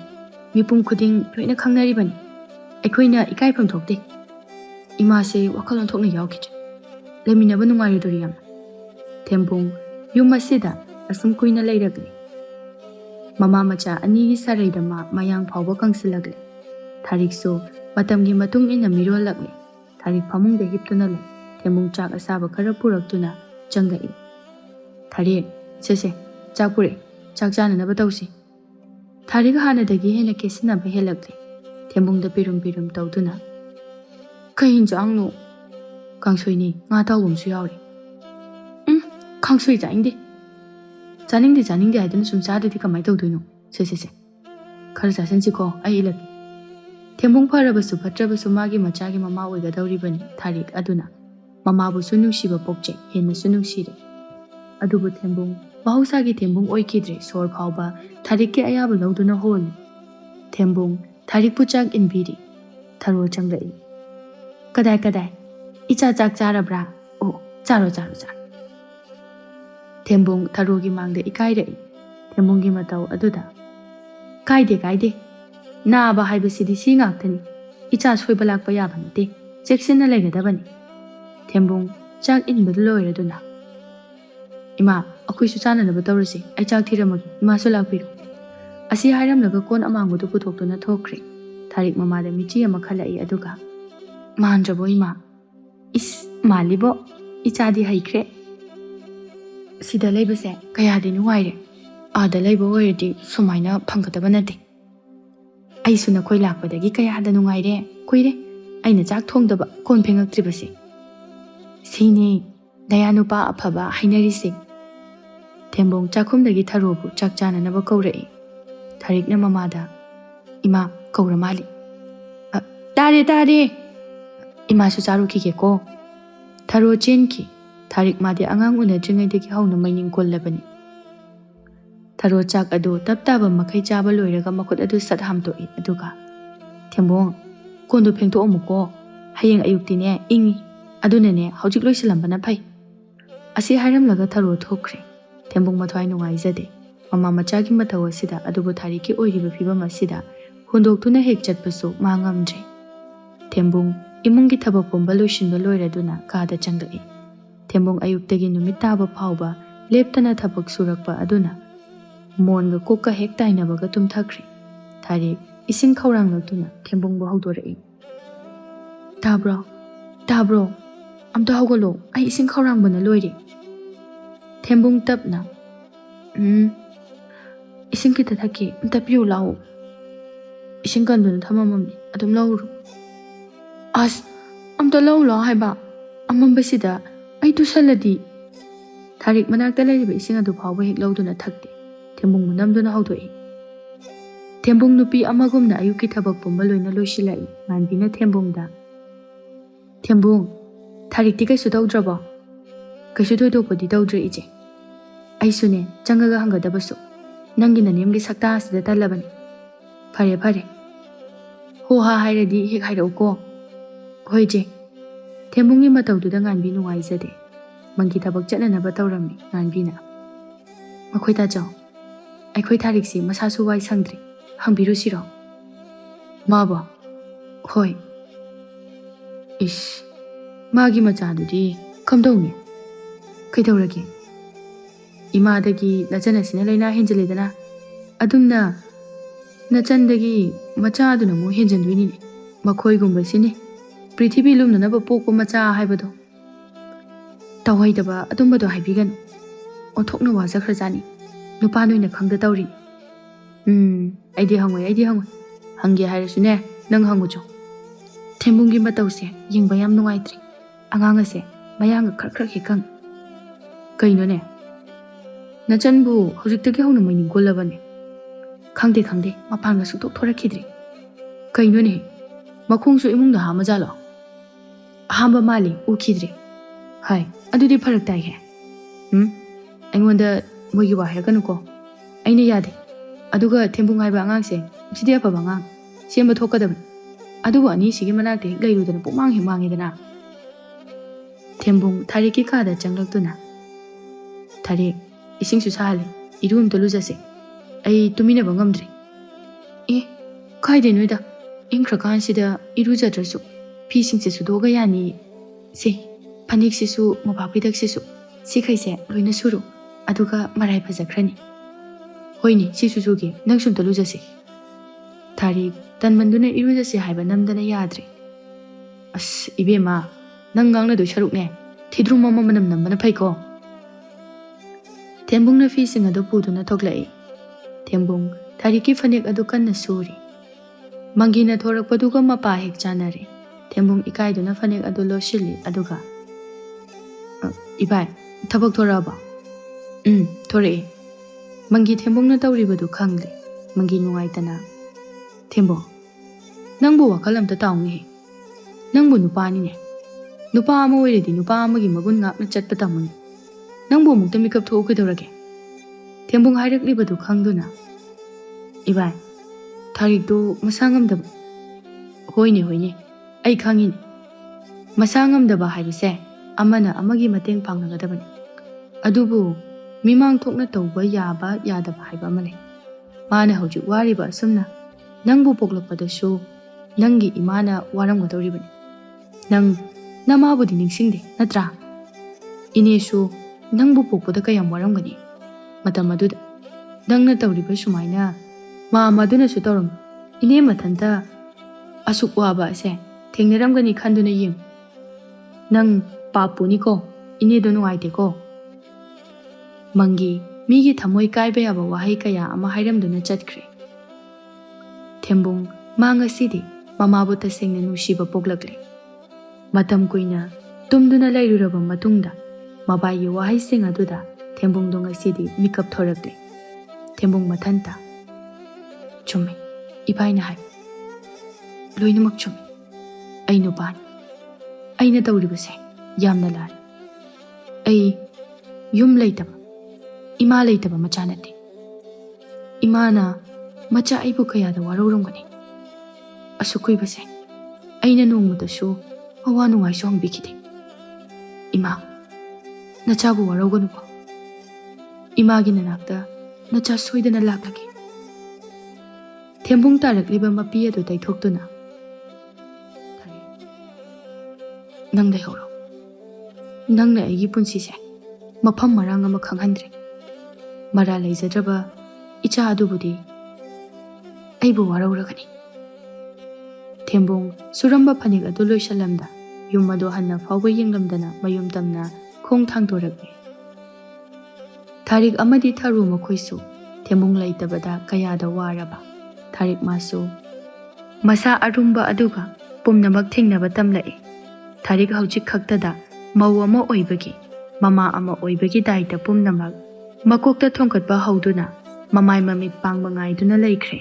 ꯃꯤꯄꯨꯝ ꯈꯨꯗꯤꯡ ꯂꯣꯏꯅ ꯈꯪꯅꯔꯤꯕꯅꯤ ꯑꯩꯈꯣꯏꯅ ꯏꯀꯥꯏꯐꯝ ꯊꯣꯛꯇꯦ ꯏꯃꯥꯁꯦ ꯋꯥꯈꯜ ꯑꯣꯟꯊꯣꯛꯅ ꯌꯥꯎꯈꯤꯗ꯭ꯔꯦ ꯂꯩꯃꯤꯟꯅꯕ ꯅꯨꯡꯉꯥꯏꯔꯣꯏꯗꯣꯔꯤ ꯌꯥꯝꯅ ꯊꯦꯝꯕꯨꯡ ꯌꯨꯝ ꯑꯁꯤꯗ ꯑꯁꯨꯝ ꯀꯨꯏꯅ ꯂꯩꯔꯛꯂꯤ ꯃꯃꯥ ꯃꯆꯥ ꯑꯅꯤꯒꯤ ꯁꯥꯔꯩꯗ ꯃꯌꯥꯡ ꯐꯥꯎꯕ ꯀꯪꯁꯤꯜꯂꯛꯂꯤ ꯊꯥꯔꯤꯛꯁꯨ ꯃꯇꯝꯒꯤ ꯃꯇꯨꯡ ꯏꯟꯅ ꯃꯤꯔꯣꯜꯂꯛꯂꯤ ꯊꯥꯔꯤꯛ ꯐꯃꯨꯡꯗ ꯍꯤꯞꯇꯨꯅ ꯂꯩ ꯊꯦꯝꯕꯨꯡ ꯆꯥꯛ ꯑꯁꯥꯕ ꯈꯔ ꯄꯨꯔꯛꯇꯨꯅ ꯆꯪꯂꯛꯏ ꯊꯥꯔꯤꯛ ꯁꯦ ꯆꯥꯛ ꯄꯨꯔꯛꯏ ꯆꯥꯛ ꯆꯥꯅꯅꯕ ꯇꯧꯁꯤ ꯊꯥꯔꯤꯛ ꯍꯥꯟꯅꯗꯒꯤ ꯍꯦꯟꯅ ꯀꯦꯁꯤꯟꯅꯕ ꯍꯦꯜꯂꯛꯂꯤ ꯊꯦꯝꯕꯨꯡꯗ ꯄꯤꯔꯨꯝ ꯇꯧꯗꯨꯅ ꯀꯩ ꯍꯤꯟꯖꯥꯡꯅꯣ ꯀꯥꯡꯁꯣꯏꯅꯤ ꯉꯥ ꯇꯥꯎꯕꯝꯁꯨ ꯌꯥꯎꯔꯤ ꯀꯥꯡꯁꯣꯏ ꯆꯥꯅꯤꯡꯗꯦ ꯍꯥꯏꯗꯨꯅ ꯁꯨꯝ ꯆꯥꯗ꯭ꯔꯗꯤ ꯀꯃꯥꯏꯅ ꯇꯧꯗꯣꯏꯅꯣ ꯁꯦ ꯈꯔ ꯆꯥꯁꯤꯟꯁꯤꯀꯣ ꯑꯩ ꯏꯜꯂꯛꯀꯦ ꯊꯦꯝꯕꯨꯡ ꯐꯔꯕꯁꯨ ꯐꯠꯇ꯭ꯔꯕꯁꯨ ꯃꯥꯒꯤ ꯃꯆꯥꯒꯤ ꯃꯃꯥ ꯑꯣꯏꯒꯗꯧꯔꯤꯕꯅꯤ ꯊꯥꯔꯤꯛ ꯑꯗꯨꯅ ꯃꯃꯥꯕꯨꯁꯨ ꯅꯨꯡꯁꯤꯕ ꯄꯣꯛꯆꯩ ꯍꯦꯟꯅꯁꯨ ꯅꯨꯡꯁꯤꯔꯦ ꯑꯗꯨꯕꯨ ꯊꯦꯝꯕꯨꯡ ꯃꯍꯧꯁꯥꯒꯤ ꯊꯦꯝꯕꯨꯡ ꯑꯣꯏꯈꯤꯗ꯭ꯔꯦ ꯁꯣꯔ ꯐꯥꯎꯕ ꯊꯥꯔꯤꯛꯀꯤ ꯑꯌꯥꯕ ꯂꯧꯗꯨꯅ ꯍꯣꯜꯂꯤ ꯊꯦꯝꯕꯨꯡ ꯊꯥꯔꯤꯛꯄꯨ ꯆꯥꯛ ꯏꯟꯕꯤꯔꯤ ꯊꯔꯣ ꯆꯪꯂꯛꯏ ꯀꯗꯥꯏ ꯏꯆꯥ ꯆꯥꯛ ꯆꯥꯔꯕ꯭ꯔꯥ ꯑꯣ ꯆꯥꯔꯣ ꯊꯦꯝꯕꯨꯡ ꯊꯔꯣꯒꯤ ꯃꯥꯡꯗ ꯏꯀꯥꯏꯔꯛꯏ ꯊꯦꯝꯕꯨꯡꯒꯤ ꯃꯇꯧ ꯑꯗꯨꯗ ꯀꯥꯏꯗꯦ ꯅꯥꯕ ꯍꯥꯏꯕꯁꯤꯗꯤ ꯁꯤ ꯉꯥꯛꯇꯅꯤ ꯏꯆꯥ ꯁꯣꯏꯕ ꯂꯥꯛꯄ ꯌꯥꯕ ꯅꯠꯇꯦ ꯆꯦꯛꯁꯤꯟꯅ ꯂꯩꯒꯗꯕꯅꯤ ꯊꯦꯝꯕꯨꯡ ꯆꯥꯛ ꯏꯟꯕꯗꯨ ꯂꯣꯏꯔꯗꯨꯅ ꯏꯃꯥ ꯑꯩꯈꯣꯏꯁꯨ ꯆꯥꯅꯅꯕ ꯇꯧꯔꯁꯤ ꯑꯩ ꯆꯥꯛ ꯊꯤꯔꯝꯃꯒꯦ ꯏꯃꯥꯁꯨ ꯂꯥꯛꯄꯤꯔꯣ ꯑꯁꯤ ꯍꯥꯏꯔꯝꯂꯒ ꯀꯣꯟ ꯑꯃꯥꯡꯕꯗꯨ ꯄꯨꯊꯣꯛꯇꯨꯅ ꯊꯣꯛꯈ꯭ꯔꯦ ꯊꯥꯔꯤꯛ ꯃꯃꯥꯗ ꯃꯤꯆꯤ ꯑꯃ ꯈꯜꯂꯛꯏ ꯑꯗꯨꯒ ꯃꯥꯟꯗ꯭ꯔꯕꯣ ꯏꯃꯥ ꯏꯁ ꯃꯥꯜꯂꯤꯕꯣ ꯏꯆꯥꯗꯤ ꯍꯩꯈ꯭ꯔꯦ ꯁꯤꯗ ꯂꯩꯕꯁꯦ ꯀꯌꯥꯗꯤ ꯅꯨꯡꯉꯥꯏꯔꯦ ꯑꯥꯗ ꯂꯩꯕ ꯑꯣꯏꯔꯗꯤ ꯁꯨꯃꯥꯏꯅ ꯐꯪꯒꯗꯕ ꯅꯠꯇꯦ ꯑꯩꯁꯨ ꯅꯈꯣꯏ ꯂꯥꯛꯄꯗꯒꯤ ꯀꯌꯥꯗ ꯅꯨꯡꯉꯥꯏꯔꯦ ꯀꯨꯏꯔꯦ ꯑꯩꯅ ꯆꯥꯛ ꯊꯣꯡꯗꯕ ꯀꯣꯟ ꯐꯦꯡꯉꯛꯇ꯭ꯔꯤꯕꯁꯦ ꯁꯤꯅꯤ ꯗꯌꯥ ꯅꯨꯄꯥ ꯑꯐꯕ ꯍꯥꯏꯅꯔꯤꯁꯦ ꯊꯦꯝꯕꯨꯡ ꯆꯥꯛꯈꯨꯝꯗꯒꯤ ꯊꯔꯣꯕꯨ ꯆꯥꯛ ꯆꯥꯅꯅꯕ ꯀꯧꯔꯛꯏ ꯊꯥꯔꯤꯛꯅ ꯃꯃꯥꯗ ꯏꯃꯥ ꯀꯧꯔ ꯃꯥꯜꯂꯤ ꯇꯥꯔꯦ ꯏꯃꯥꯁꯨ ꯆꯥꯔꯨꯈꯤꯒꯦꯀꯣ ꯊꯔꯣ ꯆꯦꯟꯈꯤ ꯊꯥꯔꯤꯛ ꯃꯥꯗꯤ ꯑꯉꯥꯡ ꯎꯅꯗ꯭ꯔꯤꯉꯩꯗꯒꯤ ꯍꯧꯅ ꯃꯩꯅꯤꯡ ꯀꯣꯜꯂꯕꯅꯤ ꯊꯔꯣ ꯆꯥꯛ ꯑꯗꯨ ꯇꯞ ꯇꯥꯕ ꯃꯈꯩ ꯆꯥꯕ ꯂꯣꯏꯔꯒ ꯃꯈꯨꯠ ꯑꯗꯨ ꯁꯠ ꯍꯥꯝꯗꯣꯛꯏ ꯑꯗꯨꯒ ꯊꯦꯝꯕꯨꯡ ꯀꯣꯟꯗꯨ ꯐꯦꯡꯗꯣꯛꯑꯝꯃꯨꯀꯣ ꯍꯌꯦꯡ ꯑꯌꯨꯛꯇꯤꯅꯦ ꯏꯪꯉꯤ ꯑꯗꯨꯅꯅꯦ ꯍꯧꯖꯤꯛ ꯂꯣꯏꯁꯤꯜꯂꯝꯕꯅ ꯐꯩ ꯑꯁꯤ ꯍꯥꯏꯔꯝꯂꯒ ꯊꯔꯣ ꯊꯣꯛꯈ꯭ꯔꯦ ꯊꯦꯝꯕꯨꯡ ꯃꯊ꯭ꯋꯥꯏ ꯅꯨꯡꯉꯥꯏꯖꯗꯦ ꯃꯃꯥ ꯃꯆꯥꯒꯤ ꯃꯇꯧ ꯑꯁꯤꯗ ꯑꯗꯨꯕꯨ ꯊꯥꯔꯤꯛꯀꯤ ꯑꯣꯏꯔꯤꯕ ꯐꯤꯕꯝ ꯑꯁꯤꯗ ꯍꯨꯟꯗꯣꯛꯇꯨꯅ ꯍꯦꯛ ꯆꯠꯄꯁꯨ ꯃꯥ ꯉꯝꯗ꯭ꯔꯦ ꯊꯦꯝꯕꯨꯡ ꯏꯃꯨꯡꯒꯤ ꯊꯕꯛ ꯄꯨꯝꯕ ꯂꯣꯏꯁꯤꯟꯕ ꯂꯣꯏꯔꯗꯨꯅ ꯀꯥꯗ ꯆꯪꯂꯛꯏ ꯊꯦꯝꯕꯨꯡ ꯑꯌꯨꯛꯇꯒꯤ ꯅꯨꯃꯤꯠ ꯇꯥꯕ ꯐꯥꯎꯕ ꯂꯦꯞꯇꯅ ꯊꯕꯛ ꯁꯨꯔꯛꯄ ꯑꯗꯨꯅ ꯃꯣꯟꯒ ꯀꯣꯛꯀ ꯍꯦꯛ ꯇꯥꯏꯅꯕꯒ ꯇꯨꯝꯊꯈ꯭ꯔꯦ ꯊꯥꯔꯤꯛ ꯏꯁꯤꯡ ꯈꯧꯔꯥꯡꯂꯛꯇꯨꯅ ꯊꯦꯝꯕꯨꯡꯕꯨ ꯍꯧꯗꯣꯔꯛꯏ ꯇꯥꯕ꯭ꯔꯣ amta hawgalo ai ising khawrangbana loire. Thembung tapna ising kita thaki amta piu lao. Ising kanduna thamamami adum lauru. As amta lau lao haiba amambasida ai tusaladi. Tharik manakta lairiba ising adu phawba hek lauduna thakte. Thembung munamduna hawdoi. Thembung nupi amagumna ayuki thabak pumba loina loisilai manbina thembungda. Thembung Tharik ti kaisu tawdraba. Kaisu thoidokpadi tawdre ije. Aisune changaga hangadabasu. Nangina nemgi sakta asida talabani. Phare phare. Ho ha hairadi hek hairauko. Hoi je. Thembungi matawduda nganbi nuwaizade. Mangi thabak chatnanaba tawrammi nganbina. Makhoi ta jaw. Aikhoi Thariksi masasu wai sangdri. Hangbiru siro. Maba. Hoi. Ish. Magi machadudi kamdawni. Kaidawragi. Imadagi nachanasina laina henjaledana. Adumna nachandagi machaduna mu henjandwini. Makhoi gumbasini. Prithibi lumnanaba pokpa macha haibado. Tawhaidaba adumbado haibigan. Othokna wazakrajani. Nupa noina khangda tawri. Aidi hangoi. Hangi hairasune nang hangujo. Thembungi matawse yingba yam nungaitri. Angang ase mayang khar hekang. Kainone. Nachanbu hojiktage hawna maini golabane. Khangde mapanga sutok thorakhidri. Kainone. Makhongsu imungda hamajalo. Hamba mali ukhidri. Hai, adudi pharak tai he. Aingonda mogi wa hairkanuko. Aina yade. Aduga thembung haiba angangse sidi afaba ngang semba thokadabani. Adubu ani sigi manakte lairudana pumang he mangedana. Thembung Tharikki kada changlaktuna. Tharik ising su sahale irum talujase. Ai tuminaba ngamdri. Kaide noida ingkrakan sida irujadrasu pi singse sudoga yani se panik sisu mabapidak sisu sikhaise loina suru aduga marai phajakrani. Hoini sisu sugi nangsum talujase. Tharik tanmanduna irujase haiba namdana yadre. As ibema nangang na do sharukne thidrum mama manam nambana phaiko. Thembung na fi singa do puduna thoklai. Thembung Tharikki phanek adu kanna suri. Mangina thorakpaduga mapa hek chanare. Thembung ikaiduna phanek adu losili aduga. Ibai thabak thoraba. Thore. Mangi thembung na tawribadu khangli. Mangi nungaitana. Thembung nangbu wakal amta tawngi. Nangbu nupani ne. Nupa ama oiredi nupa amagi magun ngakna chatpa tamuni. Nangbu mukta mikap tho'u kidawrage. Thembung hairakliबadu khangduna. Ibai Tharikdu masangamdaba. Hoine ai khangine. Masangamdaba haibase amana amagi mateng pangnagadabani. Adubu mimang thokna tawba yaba yadaba haiba amale. Mana hojik wariba asumna nangbu poklakpadasu nangi imana waramgadawribani. Nang namabudi ningsingde natra. Inesu nangbu pokpada kayam waramgani. Matam aduda nangna tawriba sumaina ma maduna su tawram ine mathanta asuk waba ase thengnaramgani khanduna ying. Nang papuni ko ine do nuaite ko. Mangi migi thamoi kaiba yaba wahai kaya ama hairamduna chatkre. Thembung mangasidi mamabu tasengna nusiba poklakle. Matam kuina tumduna lairuraba matungda mabayi wahai sing aduda Thembung dong asidi mikap thorakle. Thembung mathanta. Chumi ibaina hai. Loinamak chumi. Ai nupani. Aina tawribase yamna lal. Ai yum leitaba. Ima leitaba machanate. Imana macha aibu kayada warorongani. Asukuibase. Aina nongmadasu awa nungaisu hangbikide. Ima nachabu waroganuko. Imagi nanakta nacha soidana laklage. Thembung tarakliba mapi adu taithoktuna. Nang leihoro. Nangna aigi punsise mafam marang ama khanghandre. Mara leijadraba icha adubudi aibu warauragani. Thembung suramba phanik adu loisalamda ꯌꯨꯝ ꯑꯗꯨ ꯍꯟꯅ ꯐꯥꯎꯕ ꯌꯦꯡꯂꯝꯗꯅ ꯃꯌꯨꯝ ꯇꯝꯅ ꯈꯣꯡ ꯊꯥꯡꯗꯣꯔꯛꯏ꯫ ꯊꯥꯔꯤꯛ ꯑꯃꯗꯤ ꯊꯔꯨ ꯃꯈꯣꯏꯁꯨ ꯊꯦꯝꯕꯨꯡ ꯂꯩꯇꯕꯗ ꯀꯌꯥꯗ ꯋꯥꯔꯕ ꯊꯥꯔꯤꯛ ꯃꯥꯁꯨ ꯃꯁꯥ ꯑꯔꯨꯝꯕ ꯑꯗꯨꯒ ꯄꯨꯝꯅꯃꯛ ꯊꯦꯡꯅꯕ ꯇꯝꯂꯛꯏ꯫ ꯊꯥꯔꯤꯛ ꯍꯧꯖꯤꯛ ꯈꯛꯇꯗ ꯃꯧ ꯑꯃ ꯑꯣꯏꯕꯒꯤ, ꯃꯃꯥ ꯑꯃ ꯑꯣꯏꯕꯒꯤ ꯗꯥꯏꯇ ꯄꯨꯝꯅꯃꯛ ꯃꯀꯣꯛꯇ ꯊꯣꯡꯒꯠꯄ ꯍꯧꯗꯨꯅ ꯃꯃꯥꯏ ꯃꯃꯤꯠ ꯄꯥꯡꯕ ꯉꯥꯏꯗꯨꯅ ꯂꯩꯈ꯭ꯔꯦ꯫